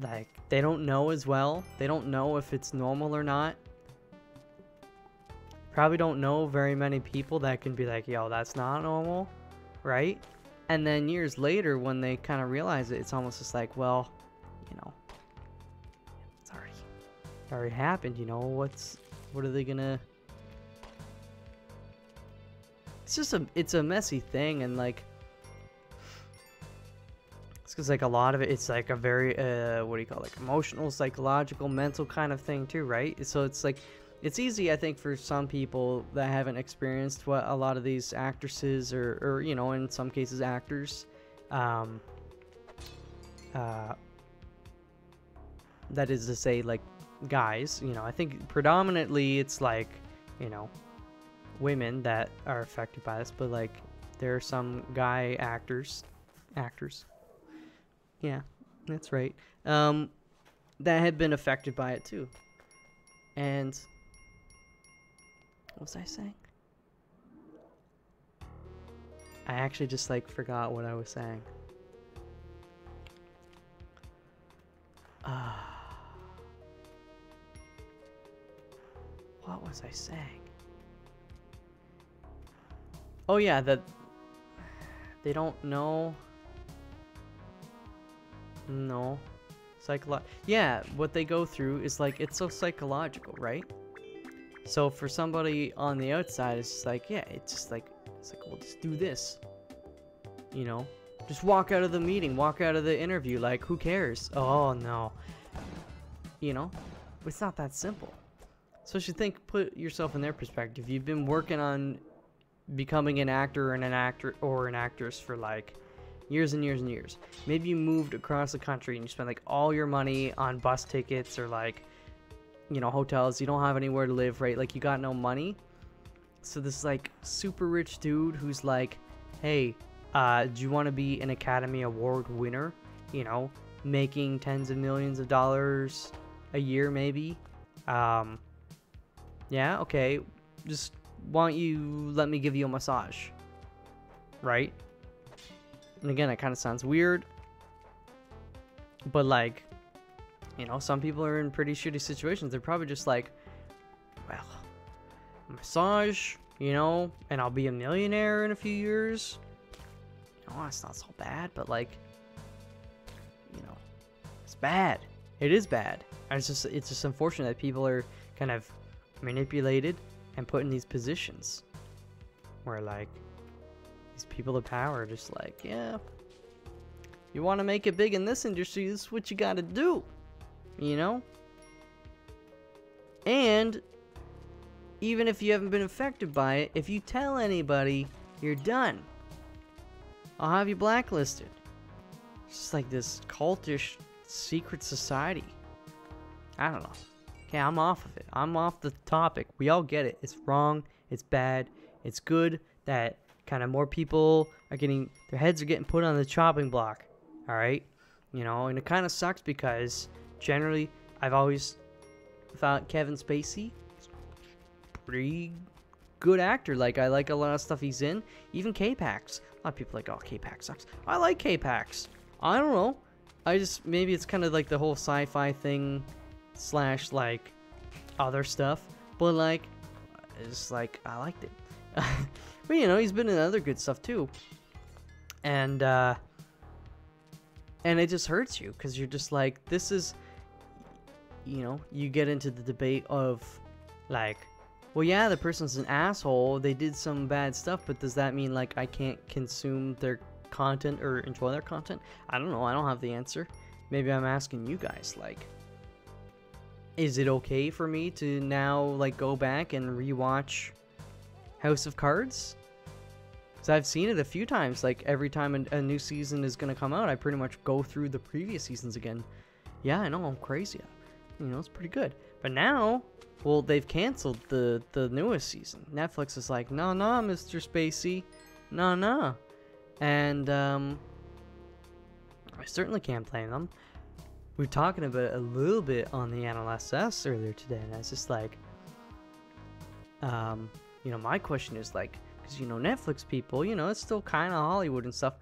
like, they don't know as well. They don't know if it's normal or not. Probably don't know very many people that can be like, yo, that's not normal, right? And then years later, when they kind of realize it, it's almost just like, well, you know, it's already happened, you know, what are they gonna... It's a messy thing, and like, it's because like a lot of it's like a very, what do you call it, like emotional, psychological, mental kind of thing too, right? So it's like, it's easy, I think, for some people that haven't experienced what a lot of these actresses or you know, in some cases actors, that is to say, like, guys, you know, I think predominantly it's like, you know, women that are affected by this, but like there are some guy actors, yeah, that's right, that have been affected by it too. And what was I saying? I actually just like forgot what I was saying. What was I saying? Oh yeah, that they don't know. No. Yeah, what they go through is like, it's so psychological, right? So for somebody on the outside, it's just like, yeah, it's like, well, just do this. You know? Just walk out of the meeting, walk out of the interview, like, who cares? Oh, no. You know? But it's not that simple. So you think, put yourself in their perspective. You've been working on becoming an actor and an actor or an actress for like years and years and years. Maybe you moved across the country and you spent like all your money on bus tickets or like, you know, hotels. You don't have anywhere to live, right? Like, you got no money. So this like super rich dude who's like, hey, do you want to be an Academy Award winner? You know, making tens of millions of dollars a year maybe. Yeah, okay. Just why don't you let me give you a massage? Right? And again, it kind of sounds weird. But like, you know, some people are in pretty shitty situations. They're probably just like, well, massage, you know, and I'll be a millionaire in a few years. You know, it's not so bad, but like, you know, it's bad. It is bad. And it's just unfortunate that people are kind of manipulated and put in these positions where like these people of power are just like, yeah, you want to make it big in this industry, this is what you got to do, you know? And even if you haven't been affected by it, if you tell anybody, you're done. I'll have you blacklisted. It's just like this cultish secret society. I don't know. Okay, I'm off of it. I'm off the topic. We all get it. It's wrong. It's bad. It's good that kind of more people are getting, their heads are getting put on the chopping block. All right? You know, and it kind of sucks because generally I've always thought Kevin Spacey is a pretty good actor. Like, I like a lot of stuff he's in. Even K-Pax. A lot of people are like, oh, K-Pax sucks. I like K-Pax. I don't know. Maybe it's kind of like the whole sci-fi thing slash like other stuff, but like it's like I liked it. But you know, he's been in other good stuff too, and it just hurts you because you're just like, this is, you know, you get into the debate of like, well, yeah, the person's an asshole, they did some bad stuff, but does that mean like I can't consume their content or enjoy their content? I don't know. I don't have the answer. Maybe I'm asking you guys, like, is it okay for me to now like go back and rewatch House of Cards? Because I've seen it a few times. Like, every time a new season is gonna come out, I pretty much go through the previous seasons again. Yeah, I know, I'm crazy. You know, it's pretty good. But now, well, they've canceled the newest season. Netflix is like, no, Mr. Spacey, no. And I certainly can't blame them. We were talking about it a little bit on the NLSS earlier today, and I was just like, you know, my question is like, because, you know, Netflix people, you know, it's still kind of Hollywood and stuff.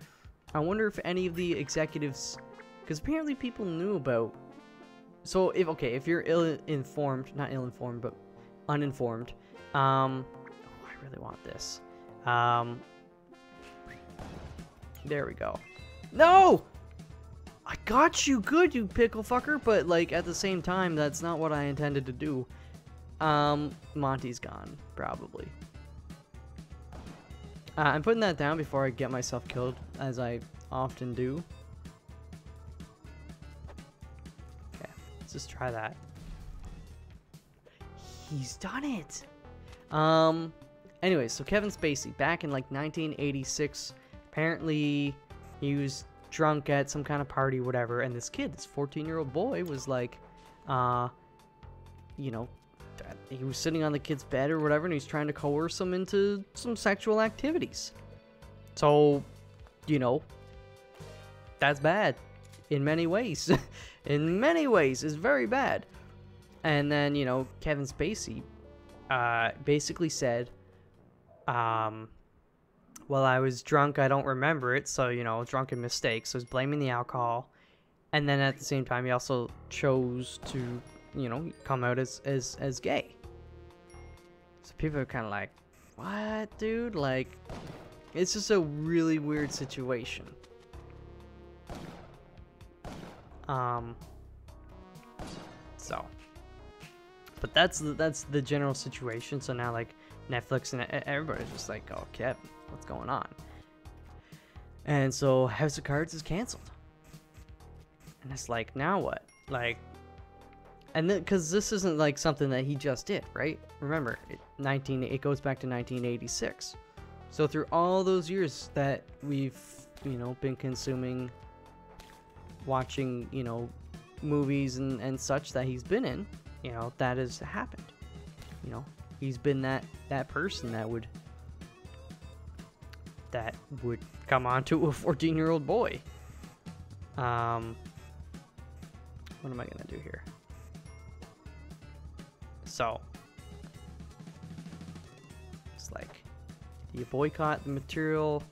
I wonder if any of the executives, because apparently people knew about, so if you're not ill-informed, but uninformed, oh, I really want this. There we go. No! I got you good, you pickle fucker, but like at the same time, that's not what I intended to do. Monty's gone, probably. I'm putting that down before I get myself killed, as I often do. Okay, let's just try that. He's done it! Anyway, so Kevin Spacey, back in like 1986, apparently he was drunk at some kind of party, whatever, and this 14-year-old boy was like, you know, he was sitting on the kid's bed or whatever, and he's trying to coerce him into some sexual activities. So, you know, that's bad in many ways. In many ways, it's very bad. And then, you know, Kevin Spacey basically said, well, I was drunk, I don't remember it, so, you know, drunken mistake, so he's blaming the alcohol. And then at the same time, he also chose to, you know, come out as gay. So people are kind of like, what, dude? Like, It's just a really weird situation. So, but that's the general situation. So now, like, Netflix and everybody's just like, oh, Kevin, what's going on? And so House of Cards is canceled. And it's like, now what? Like, and then, because this isn't like something that he just did, right? Remember, it goes back to 1986. So through all those years that we've, you know, been consuming, watching, you know, movies and such that he's been in, you know, that has happened. You know, he's been that person that would come on to a 14-year-old boy. What am I gonna do here? So it's like, do you boycott the material?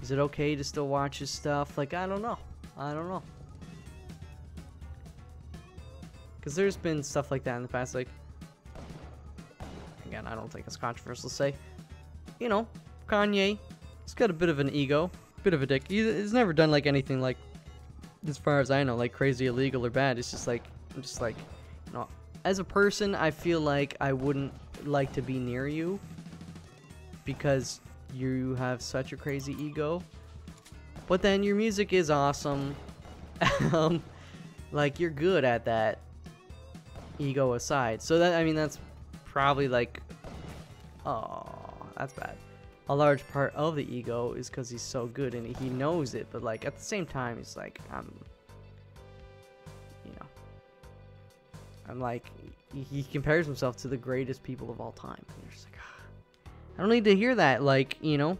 Is it okay to still watch his stuff? Like, I don't know. Because there's been stuff like that in the past. Like, again, I don't think it's controversial to say, you know, Kanye, he's got a bit of an ego, bit of a dick. He's never done like anything like, as far as I know, like crazy illegal or bad. It's just like, I'm just like, you know, as a person, I feel like I wouldn't like to be near you because you have such a crazy ego. But then your music is awesome. Like, you're good at that, ego aside. So that, I mean, that's probably like, oh, that's bad. A large part of the ego is because he's so good and he knows it, but like at the same time, he's like, you know, I'm like, he compares himself to the greatest people of all time. And you're just like, I don't need to hear that, like, you know.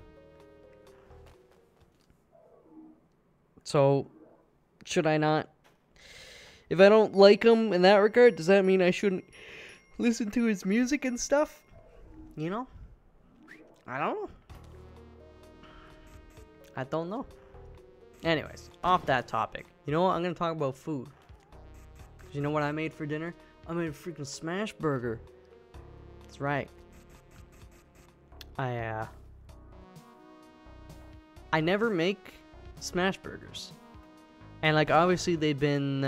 So, should I not? If I don't like him in that regard, does that mean I shouldn't listen to his music and stuff? You know? I don't know. Anyways, off that topic. You know what? I'm going to talk about food. 'Cause you know what I made for dinner? I made a freaking smash burger. That's right. I never make smash burgers. And, like, obviously they've been,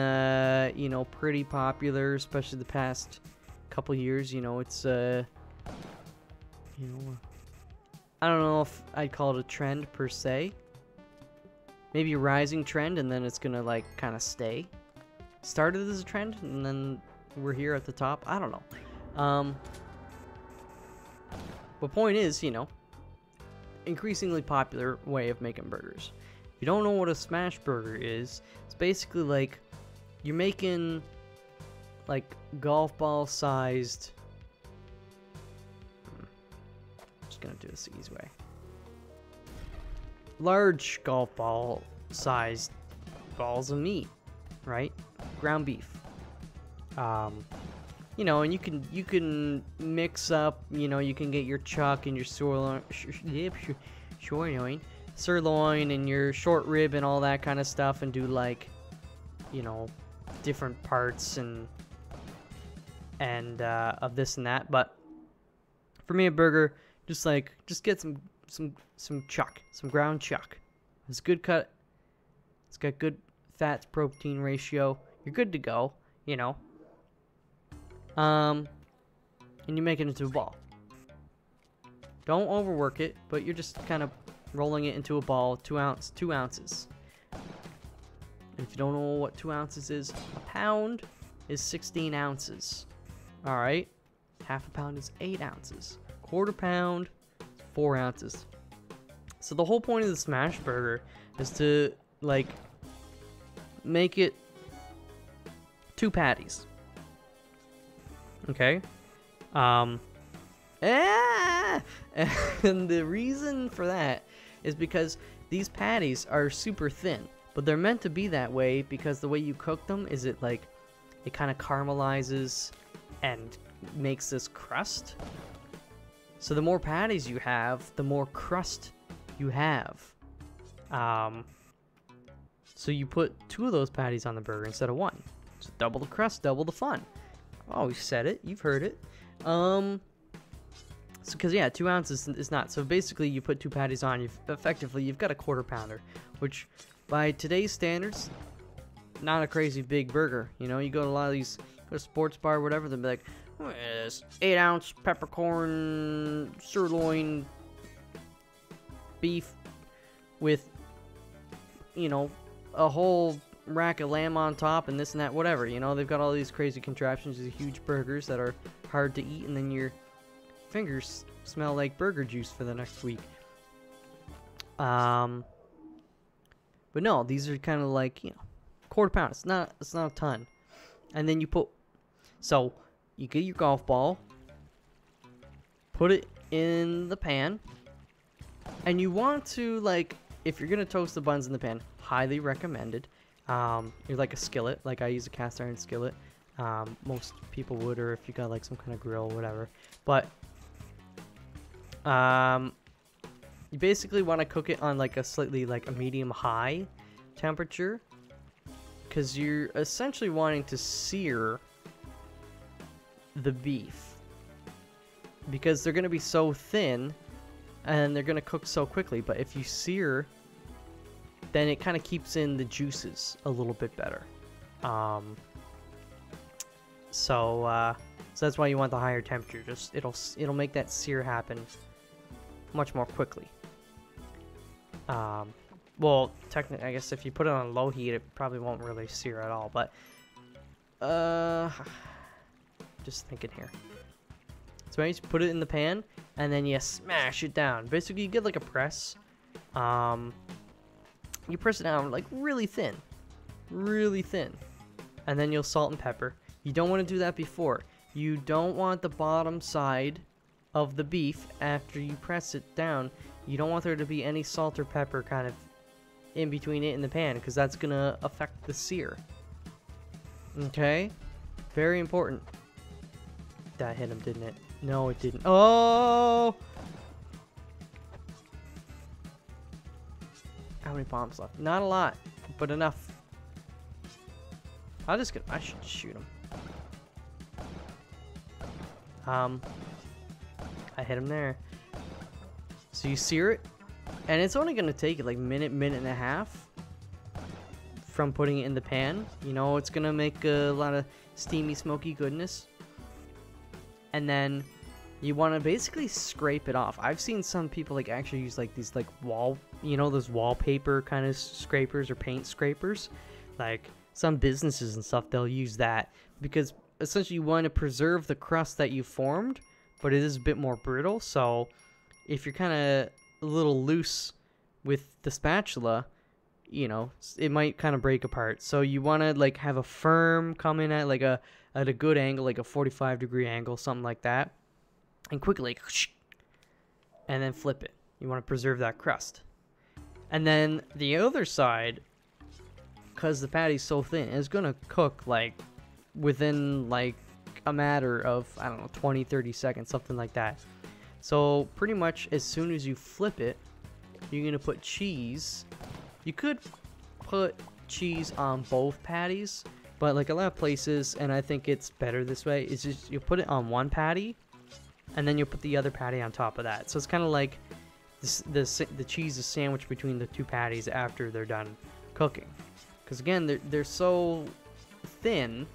you know, pretty popular, especially the past couple years. You know, it's, you know, I don't know if I'd call it a trend per se. Maybe a rising trend, and then it's gonna, like, kind of stay. Started as a trend, and then we're here at the top. I don't know. But point is, you know, increasingly popular way of making burgers. If you don't know what a smash burger is, it's basically like you're making like golf ball sized. I'm just gonna do this the easy way. Large golf ball sized balls of meat, right? Ground beef. You know, and you can mix up. You know, you can get your chuck and your sirloin and your short rib and all that kind of stuff, and do like, you know, different parts and of this and that. But for me, a burger, just get some chuck, some ground chuck. It's a good cut. It's got good fat to protein ratio. You're good to go, you know. And you make it into a ball. Don't overwork it, but you're just kind of rolling it into a ball, 2 ounces. And if you don't know what 2 ounces is, a pound is 16 ounces. All right, half a pound is 8 ounces. Quarter pound, 4 ounces. So the whole point of the smash burger is to like make it 2 patties. Okay. And the reason for that is because these patties are super thin, but they're meant to be that way because the way you cook them is it kind of caramelizes and makes this crust. So the more patties you have, the more crust you have. So you put 2 of those patties on the burger instead of 1. So double the crust, double the fun. Oh, we said it. You've heard it. Because yeah, 2 ounces is not. So basically, you put 2 patties on, you've got a quarter pounder, which by today's standards, not a crazy big burger. You know, you go to a lot of these, go to sports bar, or whatever, they'll be like, oh, it's 8-ounce peppercorn sirloin beef with, you know, a whole rack of lamb on top and this and that, whatever. You know, they've got all these crazy contraptions, these huge burgers that are hard to eat, and then your fingers smell like burger juice for the next week. But no, these are kind of like, you know, quarter pound. It's not a ton. And then you put, so you get your golf ball, put it in the pan, and you want to, like, if you're gonna toast the buns in the pan, highly recommended. You're like a skillet, like I use a cast iron skillet. Most people would, or if you got like some kind of grill or whatever. But you basically want to cook it on like a slightly like a medium high temperature, because you're essentially wanting to sear the beef, because they're going to be so thin and they're going to cook so quickly. But if you sear, then it kind of keeps in the juices a little bit better. So that's why you want the higher temperature. Just it'll make that sear happen much more quickly. Well, technically, I guess if you put it on low heat, it probably won't really sear at all. But just thinking here. So you put it in the pan and then you smash it down. Basically, you get like a press. You press it down like really thin, and then you'll salt and pepper. You don't want to do that before. You don't want the bottom side of the beef after you press it down. You don't want there to be any salt or pepper kind of in between it and the pan, because that's gonna affect the sear. Okay, very important. That hit him, didn't it? No, it didn't. Oh! How many bombs left? Not a lot, but enough. I should shoot him. I hit him there. So you sear it, and it's only gonna take like minute and a half from putting it in the pan. You know, it's gonna make a lot of steamy, smoky goodness. And then you want to basically scrape it off. I've seen some people like actually use like these like those wallpaper kind of scrapers or paint scrapers. Like some businesses and stuff, they'll use that because essentially you want to preserve the crust that you formed, but it is a bit more brittle. So if you're kind of a little loose with the spatula, you know, it might kind of break apart. So you want to like have a firm come in at like a good angle, like a 45-degree angle, something like that, and quickly, and then flip it. You want to preserve that crust. And then the other side, because the patty's so thin, is gonna cook like within like a matter of, I don't know, 20-30 seconds, something like that. So pretty much as soon as you flip it, you're gonna put cheese. You could put cheese on both patties, but like a lot of places, and I think it's better this way, is just you put it on one patty and then you put the other patty on top of that. So it's kind of like the cheese is sandwiched between the two patties after they're done cooking. Because again, they're so thin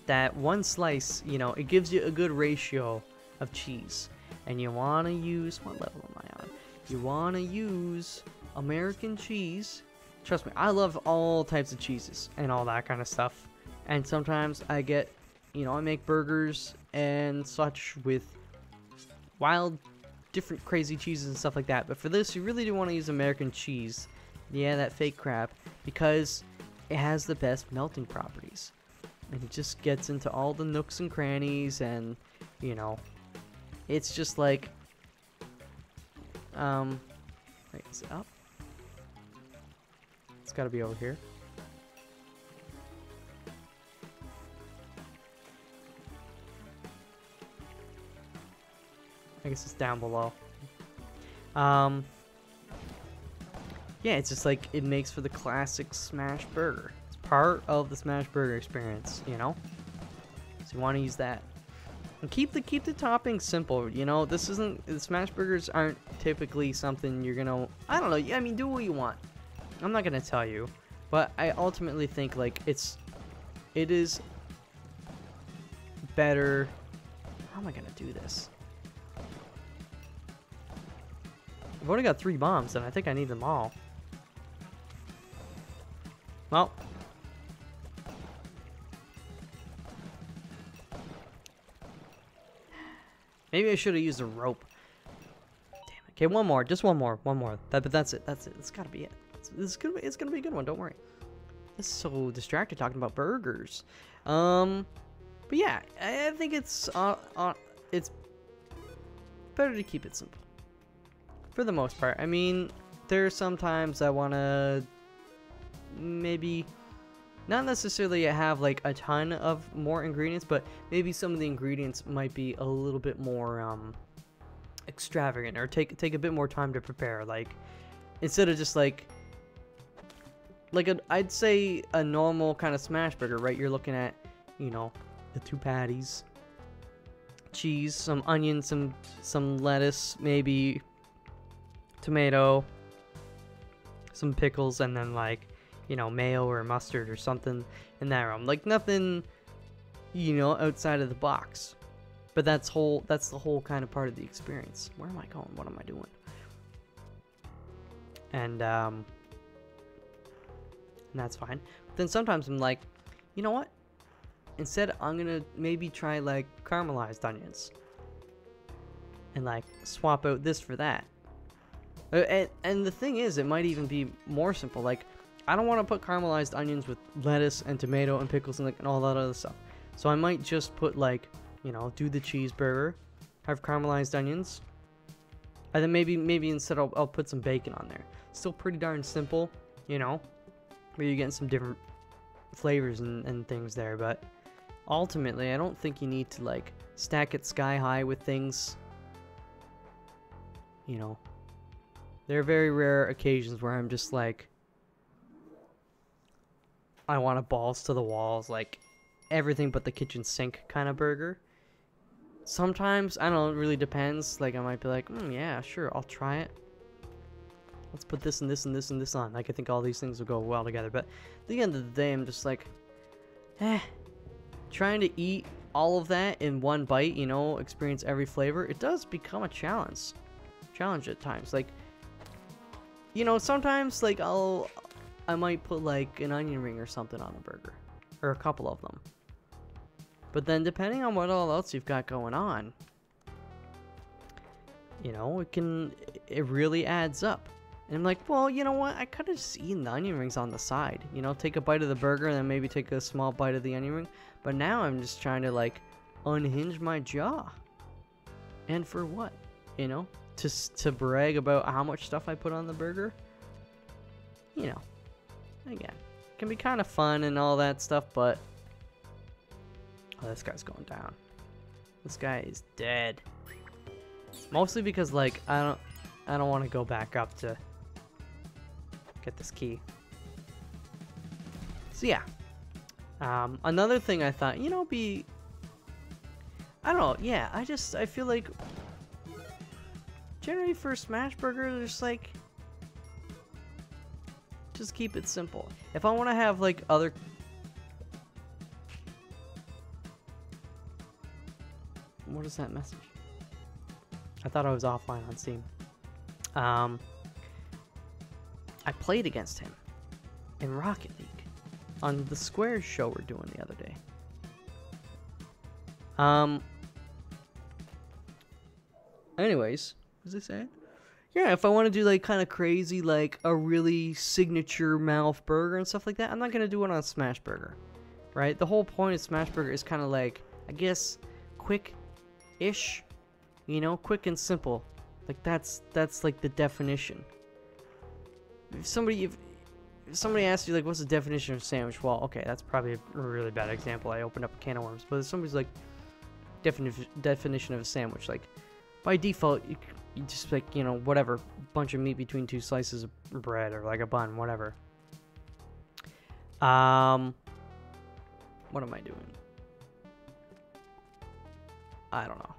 that one slice, you know, it gives you a good ratio of cheese. And you want to use, what level am I on? You want to use American cheese. Trust me, I love all types of cheeses and all that kind of stuff. And sometimes I get, you know, I make burgers and such with wild, different crazy cheeses and stuff like that. But for this, you really do want to use American cheese. Yeah, that fake crap, because it has the best melting properties. And it just gets into all the nooks and crannies, and, you know, it's just like, wait, is it up? It's gotta be over here. I guess it's down below. Yeah, it's just like, it makes for the classic smash burger. It's part of the smash burger experience, you know? So you want to use that. And keep the toppings simple. You know, this isn't, the smash burgers aren't typically something you're gonna, I don't know. I mean, do what you want. I'm not gonna tell you, but I ultimately think like it is better. How am I gonna do this? I've only got 3 bombs, and I think I need them all. Well. Maybe I should have used a rope. Damn it. Okay, one more. Just one more. One more. But that's it. That's it. It's gotta be it. It's gonna be a good one. Don't worry. This is so distracted talking about burgers. But yeah, I think it's better to keep it simple. For the most part. I mean, there's sometimes I wanna maybe not necessarily have like a ton of more ingredients, but maybe some of the ingredients might be a little bit more extravagant, or take a bit more time to prepare. Like instead of just like I'd say a normal kind of smash burger, right? You're looking at, you know, the 2 patties, cheese, some onion, some lettuce, maybe tomato, some pickles, and then like, you know, mayo or mustard or something in that realm. Like nothing, you know, outside of the box. But that's the whole kind of part of the experience. Where am I going? What am I doing? And that's fine. But then sometimes I'm like, you know what? Instead, I'm gonna maybe try like caramelized onions. And like swap out this for that. And the thing is, it might even be more simple. Like, I don't want to put caramelized onions with lettuce and tomato and pickles and like and all that other stuff. So I might just put like, you know, do the cheeseburger, have caramelized onions, and then maybe instead I'll put some bacon on there. Still pretty darn simple, you know, where you're getting some different flavors and things there. But ultimately, I don't think you need to like stack it sky high with things. You know, there are very rare occasions where I'm just like, I want a balls to the walls, like everything but the kitchen sink kind of burger. Sometimes, I don't know, it really depends. Like I might be like, yeah, sure, I'll try it. Let's put this and this and this and this on. Like I think all these things will go well together. But at the end of the day, I'm just like, trying to eat all of that in one bite, you know, experience every flavor. It does become a challenge at times. Like, you know, sometimes like I might put like an onion ring or something on a burger, or a couple of them. But then depending on what all else you've got going on, you know, it really adds up. And I'm like, well, you know what? I could have just eaten the onion rings on the side. You know, take a bite of the burger and then maybe take a small bite of the onion ring. But now I'm just trying to like unhinge my jaw. And for what? You know, to brag about how much stuff I put on the burger. You know, again, it can be kind of fun and all that stuff, but oh, this guy's going down. This guy is dead. Mostly because like I don't want to go back up to get this key. So yeah. Another thing I thought, you know, I don't know, yeah, I feel like generally for smash burger, just like, just keep it simple. If I want to have like other, what is that message? I thought I was offline on Steam. I played against him in Rocket League on the Squares show we're doing the other day. Anyways, what was I saying? Yeah, if I want to do like kind of crazy, like a really signature mouth burger and stuff like that, I'm not gonna do it on Smash Burger, right? The whole point of Smash Burger is kind of like, I guess, quick-ish, you know, quick and simple. Like that's like the definition. If somebody asks you like, what's the definition of a sandwich? Well, okay, that's probably a really bad example. I opened up a can of worms. But if somebody's like, definition of a sandwich, like by default, you just like, you know, whatever, bunch of meat between 2 slices of bread or like a bun, whatever. What am I doing? I don't know.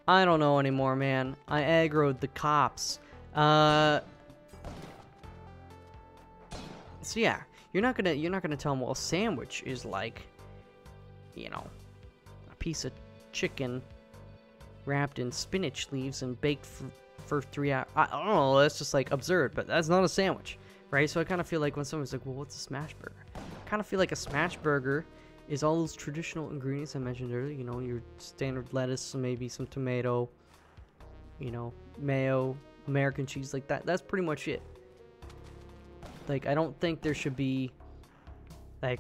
I don't know anymore, man. I aggroed the cops. So yeah, you're not gonna tell them, well, a sandwich is like, you know, a piece of chicken wrapped in spinach leaves and baked for 3 hours. I don't know, that's just like absurd, but that's not a sandwich, right? So I kind of feel like when someone's like, well, what's a smash burger? I kind of feel like a smash burger is all those traditional ingredients I mentioned earlier, you know, your standard lettuce, maybe some tomato, you know, mayo, American cheese, like that. That's pretty much it. Like, I don't think there should be, like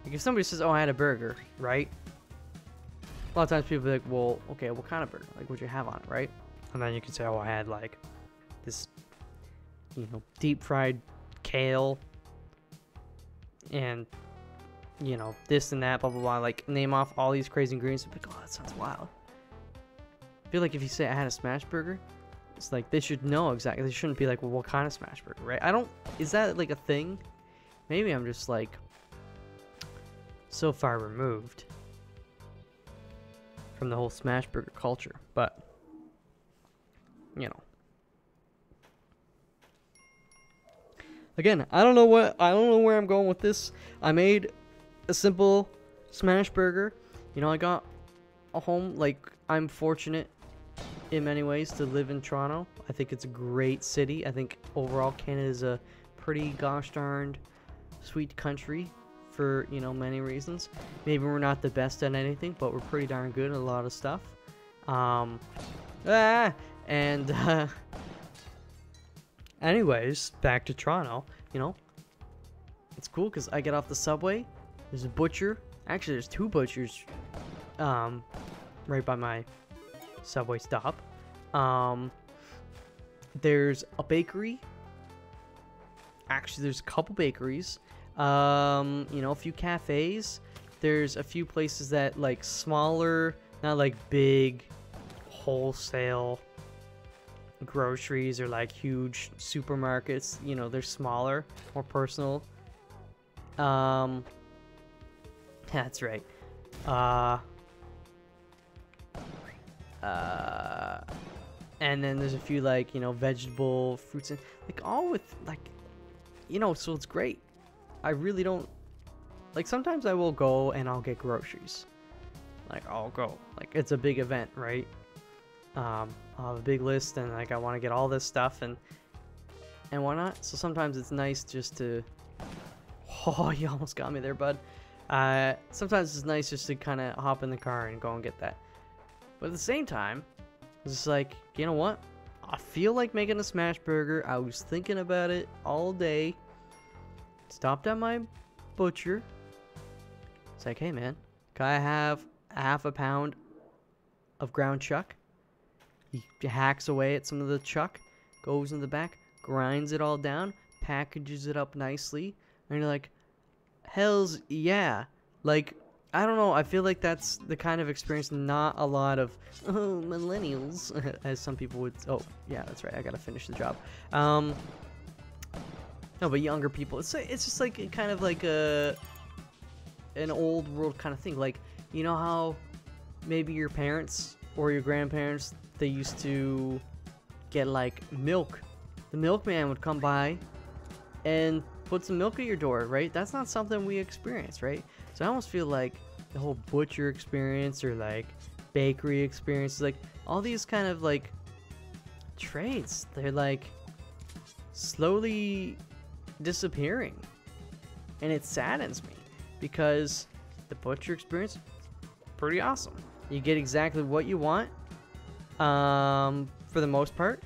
if somebody says, oh, I had a burger, right? A lot of times people be like, well, okay, what kind of burger? Like, what'd you have on it, right? And then you can say, oh, I had, like, this, you know, deep-fried kale and, you know, this and that, blah, blah, blah. Like, name off all these crazy ingredients. Like, oh, that sounds wild. I feel like if you say I had a smash burger, it's like they should know exactly. They shouldn't be like, well, what kind of smash burger, right? I don't, is that like a thing? Maybe I'm just like so far removed from the whole smash burger culture, but you know. Again, I don't know where I'm going with this. I made a simple smash burger. You know, I got a home, like, I'm fortunate in many ways to live in Toronto. I think it's a great city. I think overall Canada is a pretty gosh darned sweet country for, you know, many reasons. Maybe we're not the best at anything, but we're pretty darn good at a lot of stuff. Anyways, back to Toronto, you know, it's cool because I get off the subway, there's a butcher, actually there's 2 butchers, right by my subway stop. There's a bakery, actually there's a couple bakeries, you know, a few cafes, there's a few places that, like, smaller, not like big wholesale groceries or like huge supermarkets, you know, they're smaller, more personal. That's right. And then there's a few, like, you know, vegetable, fruits, and like all with, like, you know, so it's great. I really don't, like, sometimes I will go and I'll get groceries. Like, I'll go, like, it's a big event, right? I'll have a big list and, like, I want to get all this stuff and whatnot. So sometimes it's nice just to, oh, you almost got me there, bud. Sometimes it's nice just to kind of hop in the car and go and get that. But at the same time, it's just like, you know what? I feel like making a smash burger. I was thinking about it all day. Stopped at my butcher. It's like, hey man, can I have a half a pound of ground chuck? He hacks away at some of the chuck, goes in the back, grinds it all down, packages it up nicely, and you're like, hells yeah. Like, I don't know, I feel like that's the kind of experience not a lot of, oh, millennials, as some people would, oh, yeah, that's right, I gotta finish the job. No, but younger people, it's just like, kind of like an old world kind of thing. Like, you know how maybe your parents or your grandparents, they used to get, like, milk. The milkman would come by and put some milk at your door, right? That's not something we experience, right? So I almost feel like the whole butcher experience or, like, bakery experience, like, all these kind of, like, trades, they're, like, slowly disappearing. And it saddens me because the butcher experience, pretty awesome. You get exactly what you want. For the most part,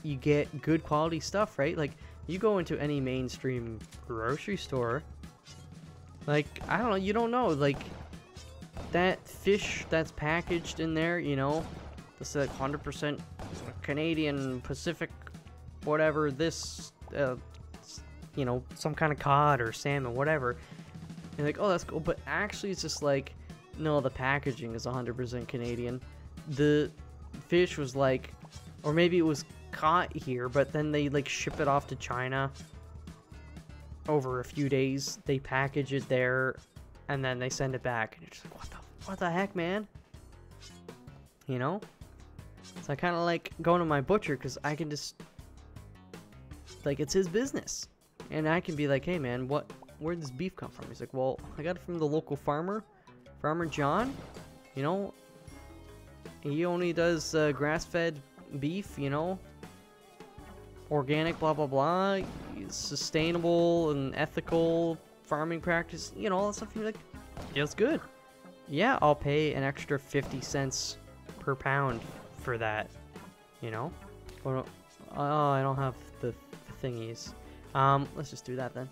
you get good quality stuff, right? Like, you go into any mainstream grocery store, like, I don't know, you don't know, like, that fish that's packaged in there, you know, this is like 100% Canadian, Pacific, whatever, this, you know, some kind of cod or salmon, whatever. And like, oh, that's cool, but actually it's just like, no, the packaging is 100% Canadian. The fish was like, or maybe it was caught here, but then they, like, ship it off to China over a few days. They package it there, and then they send it back. And you're just like, what the what the heck, man? You know? So I kind of like going to my butcher because I can just, like, it's his business. And I can be like, hey, man, where'd this beef come from? He's like, well, I got it from the local farmer, Farmer John. You know, he only does grass-fed beef, you know, organic, blah, blah, blah, sustainable and ethical farming practice, you know, all that stuff. You're like, yeah, it's good. Yeah, I'll pay an extra 50 cents per pound for that, you know. But, oh, I don't have the thingies. Let's just do that then.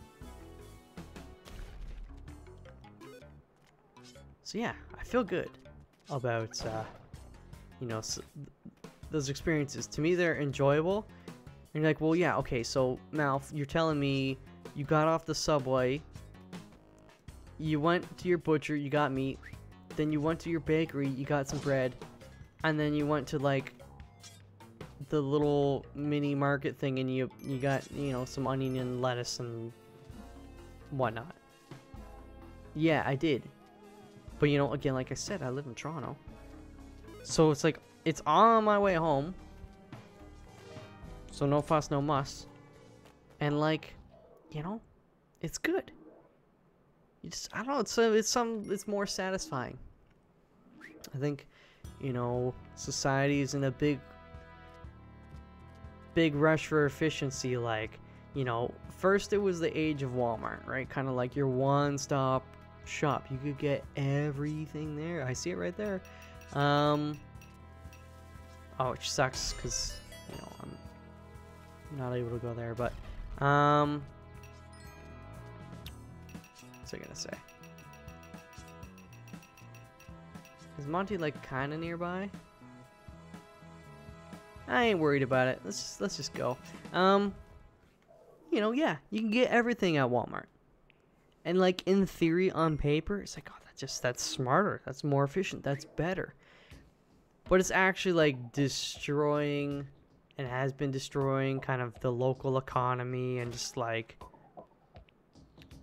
So yeah, I feel good about, you know, those experiences. To me, they're enjoyable. And you're like, well, yeah, okay, so now you're telling me you got off the subway, you went to your butcher, you got meat, then you went to your bakery, you got some bread, and then you went to, like, the little mini market thing, and you got, you know, some onion and lettuce and whatnot. Yeah, I did. But, you know, again, like I said, I live in Toronto. So it's like, it's on my way home. So no fuss, no muss. And, like, you know, it's good. You just, I don't know, it's more satisfying. I think, you know, society is in a big rush for efficiency. Like, you know, first it was the age of Walmart, right? Kind of like your one-stop shop. You could get everything there. I see it right there. Oh, which sucks because, you know, I'm not able to go there, but what's I gonna say? Is Monty like kind of nearby? I ain't worried about it. Let's just go. You know, yeah, you can get everything at Walmart. And like in theory, on paper, it's like, oh, that's smarter. That's more efficient. That's better. But it's actually like destroying, and has been destroying, kind of the local economy and just like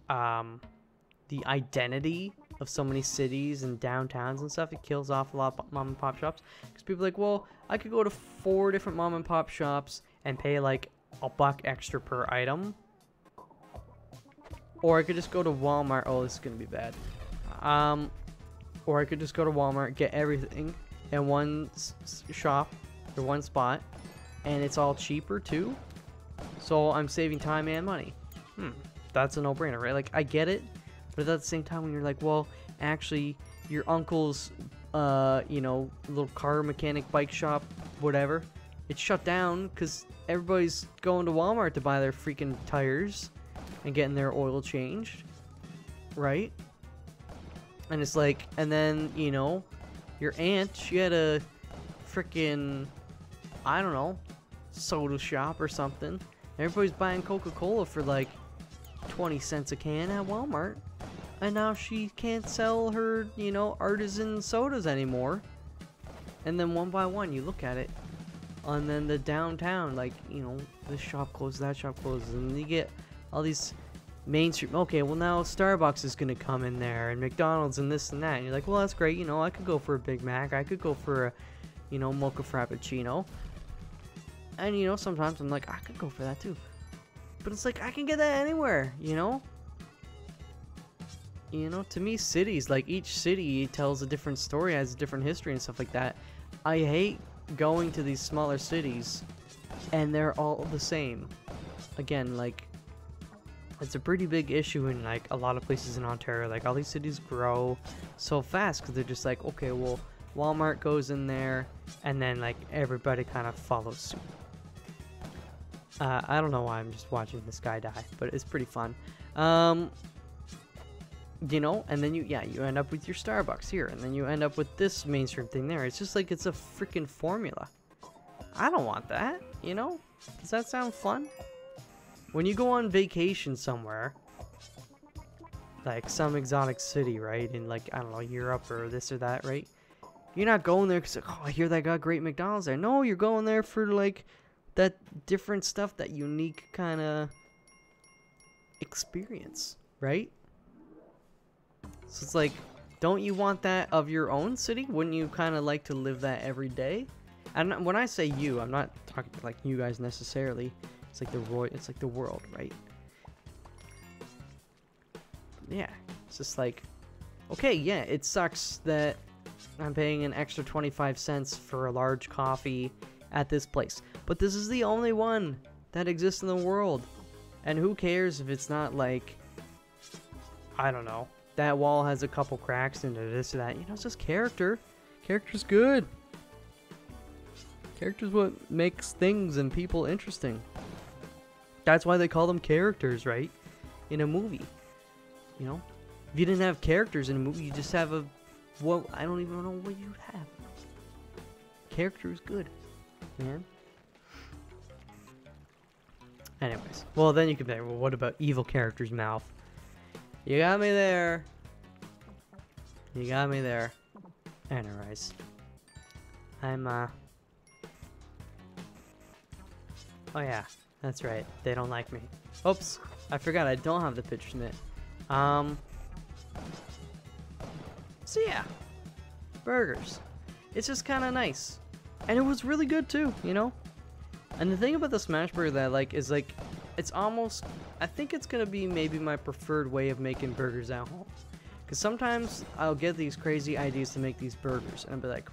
the identity of so many cities and downtowns and stuff. It kills off a lot of mom and pop shops because people are like, well, I could go to 4 different mom and pop shops and pay like $1 extra per item, or I could just go to Walmart. Oh, this is gonna be bad. Or I could just go to Walmart, get everything in one shop or one spot, and it's all cheaper too. So I'm saving time and money. That's a no-brainer, right? Like, I get it, but at the same time, when you're like, well, actually, your uncle's, you know, little car mechanic, bike shop, whatever, it's shut down because everybody's going to Walmart to buy their freaking tires and getting their oil changed, right? And it's like, and then, you know, your aunt, she had a freaking, I don't know, soda shop or something. Everybody's buying Coca-Cola for like 20 cents a can at Walmart. And now she can't sell her, you know, artisan sodas anymore. And then one by one, you look at it. And then the downtown, like, you know, this shop closes, that shop closes. And you get all these mainstream. Okay, well now Starbucks is going to come in there. And McDonald's and this and that. And you're like, well, that's great. You know, I could go for a Big Mac. I could go for a, you know, mocha frappuccino. And, you know, sometimes I'm like, I could go for that too. But it's like, I can get that anywhere, you know? You know, to me, cities, like, each city tells a different story, has a different history and stuff like that. I hate going to these smaller cities, and they're all the same. Again, like, it's a pretty big issue in, like, a lot of places in Ontario. Like, all these cities grow so fast, because they're just like, okay, well, Walmart goes in there, and then, like, everybody kind of follows suit. I don't know why I'm just watching this guy die, but it's pretty fun. You know, and then you end up with your Starbucks here, and then you end up with this mainstream thing there. It's just like, it's a freaking formula. I don't want that, you know? Does that sound fun? When you go on vacation somewhere, like some exotic city, right? In like, I don't know, Europe or this or that, right? You're not going there because, oh, I hear they got great McDonald's there. No, you're going there for like that different stuff, that unique kind of experience, right? So it's like, don't you want that of your own city? Wouldn't you kind of like to live that every day? And when I say you, I'm not talking like you guys necessarily. It's like it's like the world, right? Yeah, it's just like, okay, yeah, it sucks that I'm paying an extra 25 cents for a large coffee at this place, but this is the only one that exists in the world. And who cares if it's not like, I don't know, that wall has a couple cracks into this or that. You know, it's just character. Character's good. Character's what makes things and people interesting. That's why they call them characters, right? In a movie. You know? If you didn't have characters in a movie, you just have a... Well, I don't even know what you'd have. Character is good, man. Anyways. Well, then you can say, well, what about evil character's mouth? You got me there. You got me there. Anyways. Oh yeah, that's right. They don't like me. Oops. I forgot I don't have the pitcher's mitt. So yeah. Burgers. It's just kind of nice. And it was really good too, you know? And the thing about the smash burger that I like is like, it's almost, I think it's gonna be maybe my preferred way of making burgers at home. Because sometimes I'll get these crazy ideas to make these burgers, and I'll be like,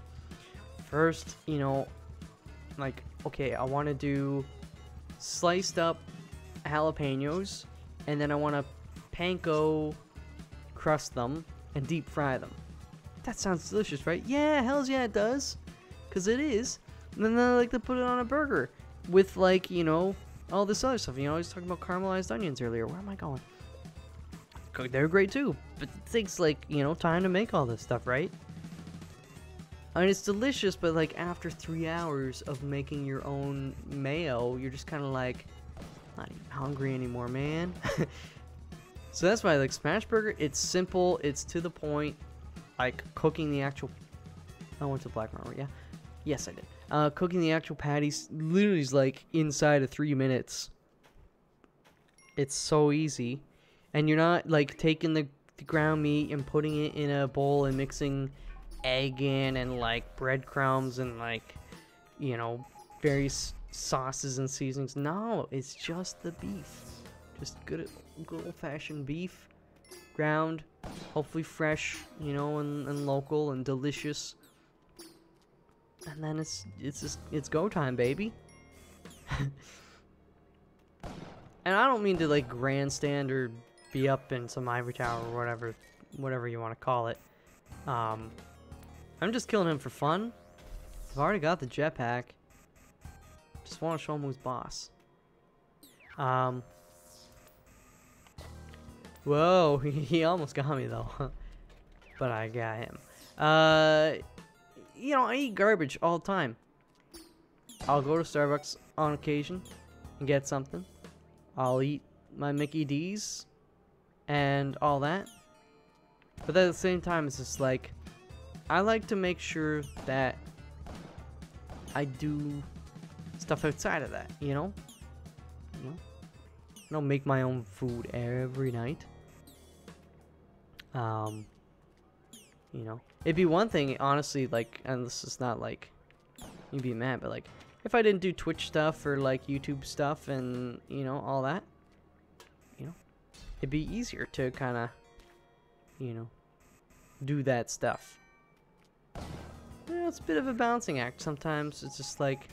first, you know, like, okay, I want to do sliced up jalapenos, and then I want to panko crust them and deep fry them. That sounds delicious, right? Yeah, hells yeah it does. Because it is. And then I like to put it on a burger with, like, you know, all this other stuff. You know, I was talking about caramelized onions earlier. Where am I going? They're great too. But it takes, like, you know, time to make all this stuff, right? I mean, it's delicious, but, like, after 3 hours of making your own mayo, you're just kind of like, not even hungry anymore, man. So that's why I like smash burger. It's simple. It's to the point. Like, cooking the actual... I went to Black Marble, yeah? Yes, I did. Cooking the actual patties literally is like inside of 3 minutes. It's so easy. And you're not like taking the ground meat and putting it in a bowl and mixing egg in and like breadcrumbs and like, you know, various sauces and seasonings. No, it's just the beef. Just good old-fashioned beef. Ground, hopefully fresh, you know, and local and delicious. And then it's go time, baby. And I don't mean to like grandstand or be up in some ivory tower or whatever you want to call it. I'm just killing him for fun. I've already got the jetpack. Just want to show him who's boss. Whoa, he almost got me though. But I got him. You know, I eat garbage all the time. I'll go to Starbucks on occasion and get something. I'll eat my Mickey D's and all that. But at the same time, it's just like, I like to make sure that I do stuff outside of that, you know? I don't make my own food every night. You know, it'd be one thing, honestly, like, and this is not like, you'd be mad, but like, if I didn't do Twitch stuff or like YouTube stuff and, you know, all that, you know, it'd be easier to kind of, you know, do that stuff. Yeah, it's a bit of a balancing act. Sometimes it's just like,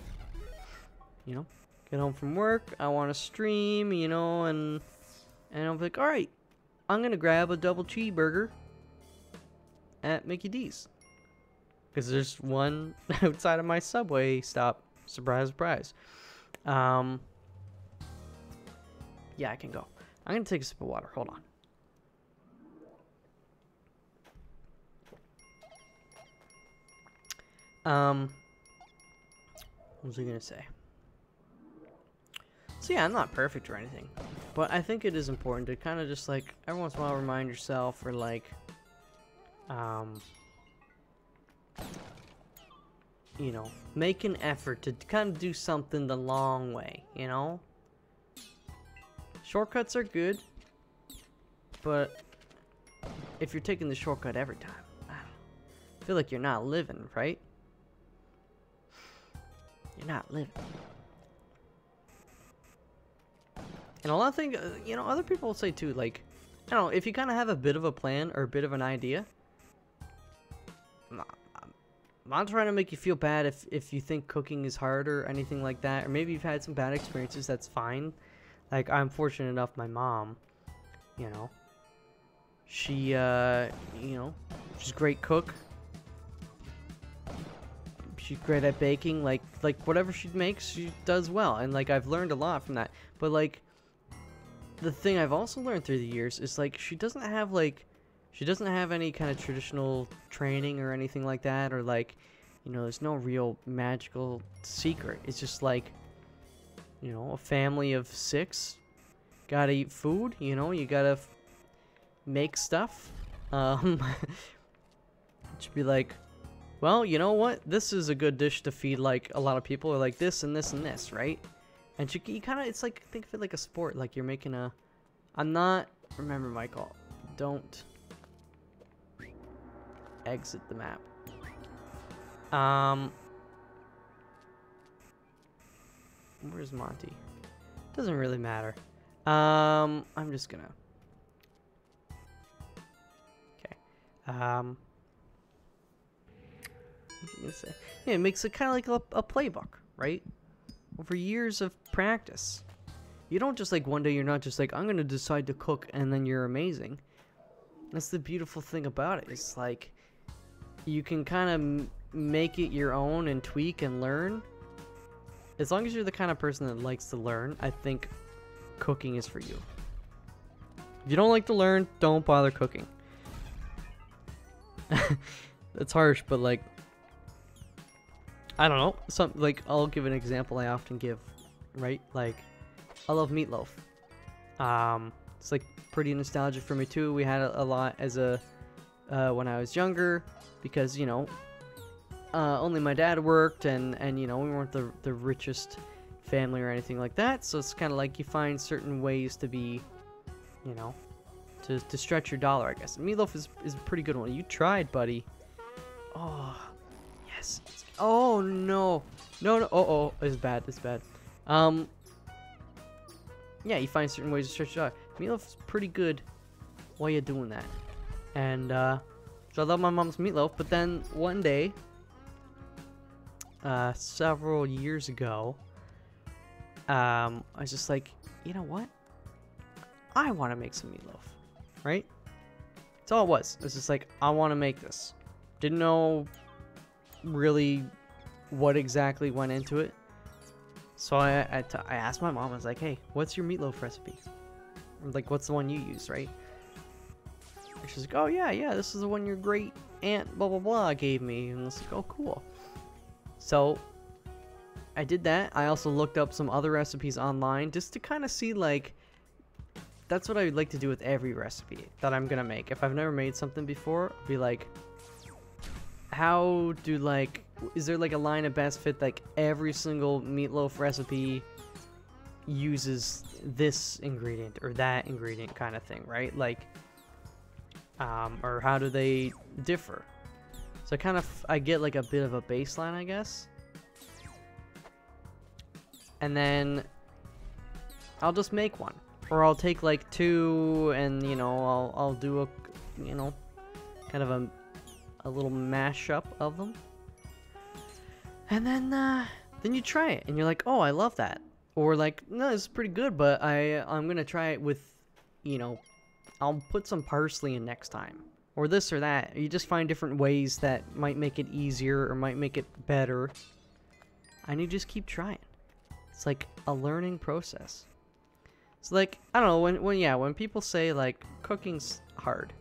you know, get home from work, I want to stream, you know, and I'll be like, all right, I'm going to grab a double cheeseburger at Mickey D's. Because there's one outside of my Subway stop. Surprise, surprise. Yeah, I can go. I'm going to take a sip of water. Hold on. What was I going to say? So yeah, I'm not perfect or anything. But I think it is important to kind of just like, every once in a while remind yourself or like, you know, make an effort to kind of do something the long way, you know? Shortcuts are good, but if you're taking the shortcut every time, I feel like you're not living, right? You're not living. And a lot of things, you know, other people will say too, like, I don't know, if you kind of have a bit of a plan or a bit of an idea, I'm not trying to make you feel bad if you think cooking is hard or anything like that, or maybe you've had some bad experiences, that's fine. Like, I'm fortunate enough, my mom, you know, she, you know, she's a great cook. She's great at baking, like whatever she makes, she does well, and like I've learned a lot from that. But like, the thing I've also learned through the years is like she doesn't have any kind of traditional training or anything like that, or like, you know, there's no real magical secret. It's just like, you know, a family of 6, gotta eat food, you know, you gotta make stuff. It should be like, well, you know what? This is a good dish to feed like a lot of people, or like this and this and this, right? And you kind of, it's like, think of it like a sport, like you're making a, remember, Michael, don't exit the map. Where's Monty? Doesn't really matter. I'm just gonna, okay. What was I gonna say? Yeah, it makes it kind of like a playbook, right? Over years of practice. You don't just like one day, you're not just like, I'm gonna decide to cook and then you're amazing. That's the beautiful thing about it. It's like, you can kind of make it your own and tweak and learn. As long as you're the kind of person that likes to learn, I think cooking is for you. If you don't like to learn, don't bother cooking. That's harsh, but like, I don't know. Like, I'll give an example I often give, right? Like, I love meatloaf. It's like pretty nostalgic for me too. We had a lot as when I was younger, because, you know, only my dad worked, and you know, we weren't the richest family or anything like that. So it's kind of like you find certain ways to be, you know, to stretch your dollar, I guess. And meatloaf is a pretty good one. You tried, buddy. Oh, yes. Oh no, no. Oh, it's bad. It's bad. Yeah, you find certain ways to stretch your dollar. Meatloaf is pretty good while you're doing that. And so I love my mom's meatloaf. But then one day, several years ago, I was just like, you know what? I want to make some meatloaf, right? That's all it was. It's just like, I want to make this. Didn't know really what exactly went into it. So I asked my mom, I was like, hey, what's your meatloaf recipe? Like, what's the one you use, right? And she's like, oh, yeah, this is the one your great aunt blah, blah, blah gave me. And I was like, oh, cool. So I did that. I also looked up some other recipes online just to kind of see, like, that's what I would like to do with every recipe that I'm going to make. If I've never made something before, I'd be like, how do, like, is there like a line of best fit, like every single meatloaf recipe uses this ingredient or that ingredient kind of thing, right? Like, or how do they differ? So I get like a bit of a baseline, I guess. And then I'll just make one, or I'll take like 2 and, you know, I'll do a, you know, kind of a little mashup of them. And then you try it, and you're like, oh, I love that. Or like, no, this is pretty good, but I'm gonna try it with, you know, I'll put some parsley in next time. Or this or that. You just find different ways that might make it easier or might make it better. And you just keep trying. It's like a learning process. It's like, I don't know, when people say like cooking's hard,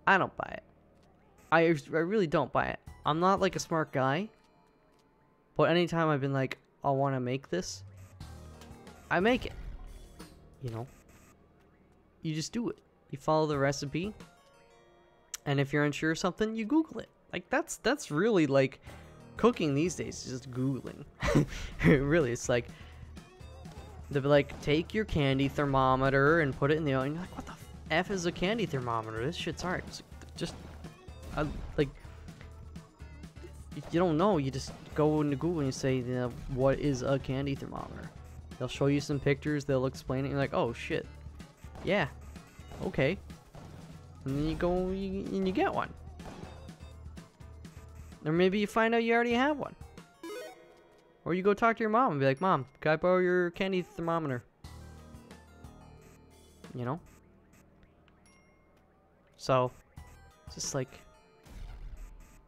I don't buy it. I really don't buy it. I'm not like a smart guy. But anytime I've been like, I want to make this, I make it. You know? You just do it. You follow the recipe. And if you're unsure of something, you Google it. Like, that's really, like, cooking these days is just Googling. Really, it's like, they'll be like, take your candy thermometer and put it in the oven. You're like, what the f? F is a candy thermometer. This shit's hard. It's just, like, if you don't know, you just go into Google and you say, you know, what is a candy thermometer? They'll show you some pictures. They'll explain it. And you're like, oh shit, yeah, okay. And then you go and you get one. Or maybe you find out you already have one. Or you go talk to your mom and be like, Mom, can I borrow your candy thermometer? You know? So, it's just like,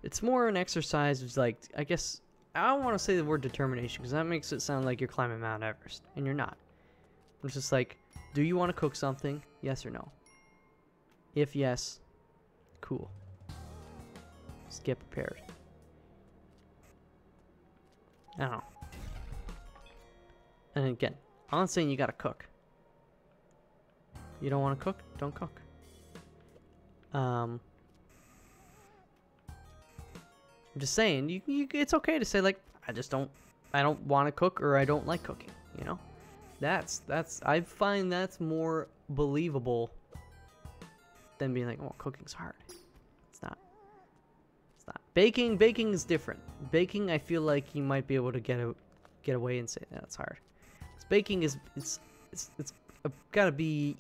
it's more an exercise of like, I guess, I don't want to say the word determination because that makes it sound like you're climbing Mount Everest. And you're not. It's just like, do you want to cook something? Yes or no? If yes, cool. Just get prepared. I don't know. And again, I'm not saying you gotta cook. You don't want to cook? Don't cook. I'm just saying, it's okay to say like, I don't want to cook or I don't like cooking. You know, I find that's more believable than being like, oh, cooking's hard. It's not. It's not. Baking is different. Baking, I feel like you might be able to get away and say that's hard. Baking is it's gotta be,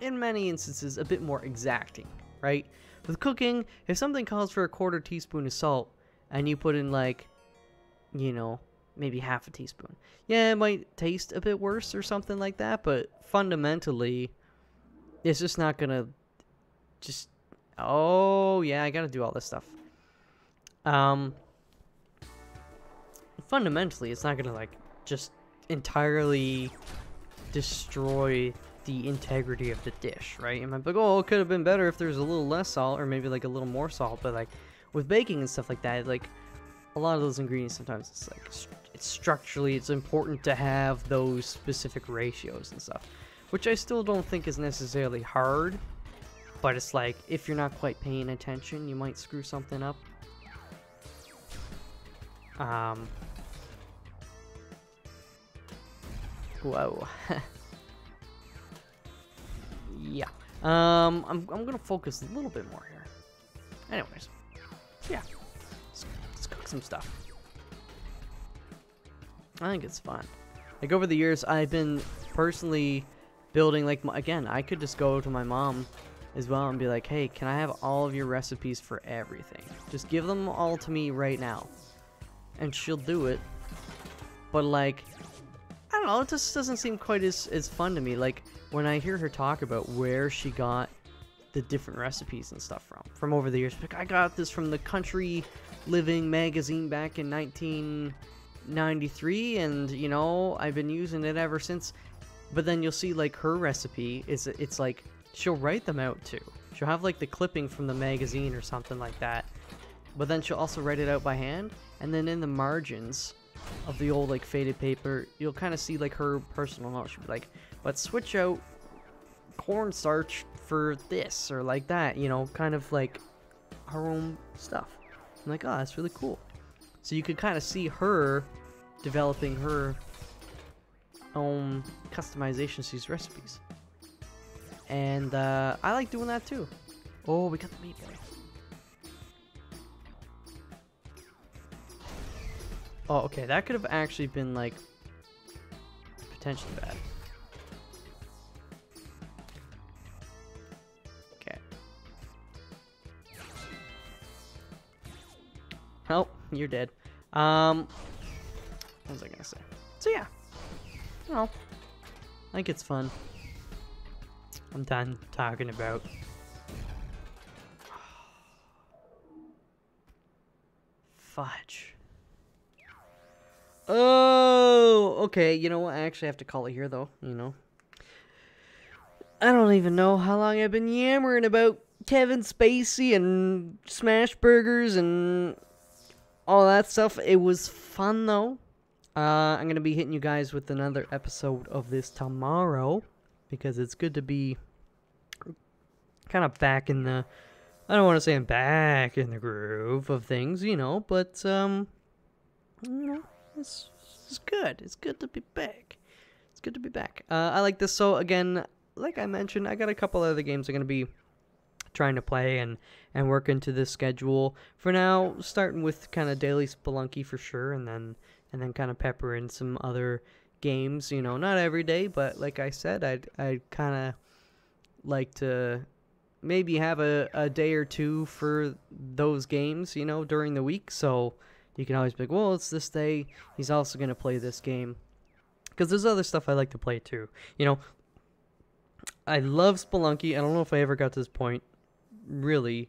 in many instances, a bit more exacting, right? With cooking, if something calls for a 1/4 teaspoon of salt and you put in like, you know, maybe half a teaspoon, yeah, it might taste a bit worse or something like that, but fundamentally it's just not gonna just, oh yeah, I gotta do all this stuff. Fundamentally it's not gonna like just entirely destroy the integrity of the dish, right? You might be like, oh, it could have been better if there's a little less salt or maybe like a little more salt, but like with baking and stuff like that, like a lot of those ingredients sometimes it's like it's structurally it's important to have those specific ratios and stuff, which I still don't think is necessarily hard, but it's like if you're not quite paying attention, you might screw something up. Whoa. Yeah. I'm gonna focus a little bit more here. Anyways, yeah. Let's cook some stuff. I think it's fun. Like over the years, I've been personally building like again. I could just go to my mom as well and be like, hey, can I have all of your recipes for everything? Just give them all to me right now, and she'll do it. But like, I don't know, it just doesn't seem quite as fun to me. Like, when I hear her talk about where she got the different recipes and stuff from over the years, like, I got this from the Country Living magazine back in 1993, and, you know, I've been using it ever since. But then you'll see, like, her recipe, it's like, she'll write them out, too. She'll have, like, the clipping from the magazine or something like that. But then she'll also write it out by hand, and then in the margins of the old like faded paper, you'll kind of see like her personal note. She'll be like, let's switch out cornstarch for this or like that, you know, kind of like her own stuff. I'm like, oh, that's really cool. So you could kind of see her developing her own customizations to these recipes, and I like doing that too. Oh, we got the meat boy. Oh, okay, that could have actually been, like, potentially bad. Okay. Oh, you're dead. What was I gonna say? So, yeah. You know, I think it's fun. I'm done talking about... Fudge. Oh, okay, you know what, I actually have to call it here, though, you know. I don't even know how long I've been yammering about Kevin Spacey and smash burgers and all that stuff. It was fun, though. I'm going to be hitting you guys with another episode of this tomorrow, because it's good to be kind of back in the... I don't want to say I'm back in the groove of things, you know, but, you know... It's good. It's good to be back. It's good to be back. I like this. So, again, like I mentioned, I got a couple other games I'm going to be trying to play and work into this schedule. For now, starting with kind of daily Spelunky for sure, and then kind of pepper in some other games. You know, not every day, but like I said, I'd kind of like to maybe have a day or two for those games, you know, during the week. So you can always be like, well, it's this day. He's also going to play this game. Because there's other stuff I like to play too. You know, I love Spelunky. I don't know if I ever got to this point. Really.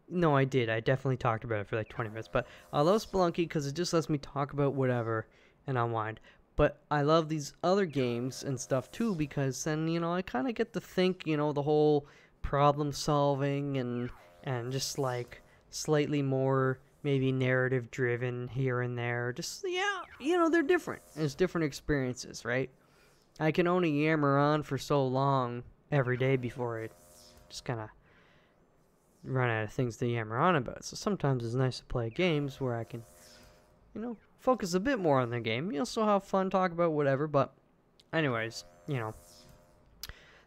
No, I did. I definitely talked about it for like 20 minutes. But I love Spelunky because it just lets me talk about whatever and unwind. But I love these other games and stuff too because then, you know, I kind of get to think, you know, the whole problem solving and just like slightly more maybe narrative driven here and there. Just, yeah, you know, they're different. It's different experiences, right? I can only yammer on for so long every day before it just kind of run out of things to yammer on about. So sometimes it's nice to play games where I can, you know, focus a bit more on the game. You'll still have fun, talk about whatever, but anyways, you know,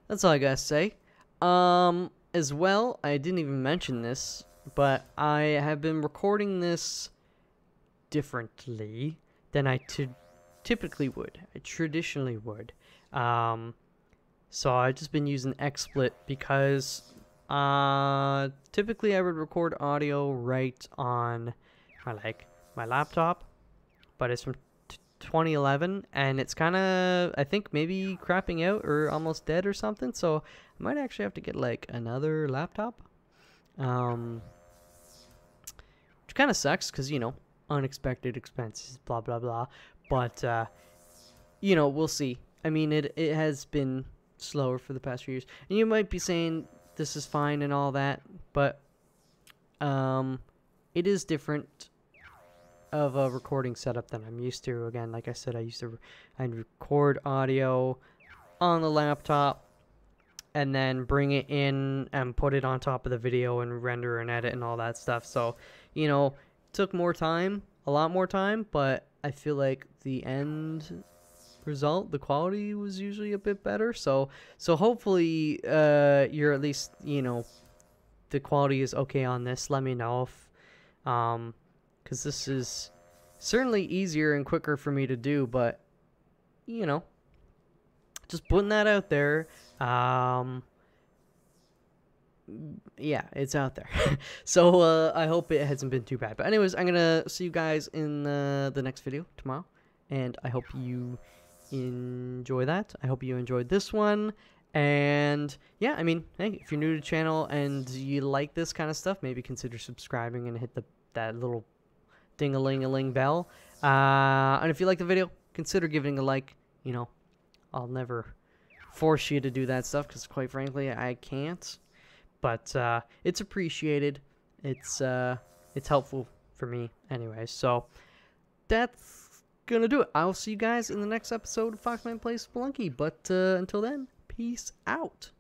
that's all I gotta say. As well, I didn't even mention this, but I have been recording this differently than I typically would. I traditionally would. So I've just been using XSplit because typically I would record audio right on my laptop, but it's from 2011 and it's kind of, I think, maybe crapping out or almost dead or something, so I might actually have to get like another laptop, which kind of sucks because, you know, unexpected expenses, blah blah blah, but you know, we'll see. I mean, it has been slower for the past few years, and you might be saying this is fine and all that, but it is different of a recording setup than I'm used to. Again, like I said, I'd record audio on the laptop and then bring it in and put it on top of the video and render and edit and all that stuff. So, you know, it took more time, a lot more time, but I feel like the end result, the quality was usually a bit better. So hopefully you're at least, you know, the quality is okay on this. Let me know if because this is certainly easier and quicker for me to do, but, you know, just putting that out there. Yeah, it's out there. So I hope it hasn't been too bad. But anyways, I'm gonna see you guys in the next video tomorrow, and I hope you enjoy that. I hope you enjoyed this one. And yeah, I mean, hey, if you're new to the channel and you like this kind of stuff, maybe consider subscribing and hit that little ding-a-ling-a-ling bell. And if you like the video, consider giving a like. You know, I'll never force you to do that stuff because, quite frankly, I can't. But it's appreciated. It's helpful for me anyway. So that's gonna do it. I'll see you guys in the next episode of Foxman Plays Spelunky. But until then, peace out.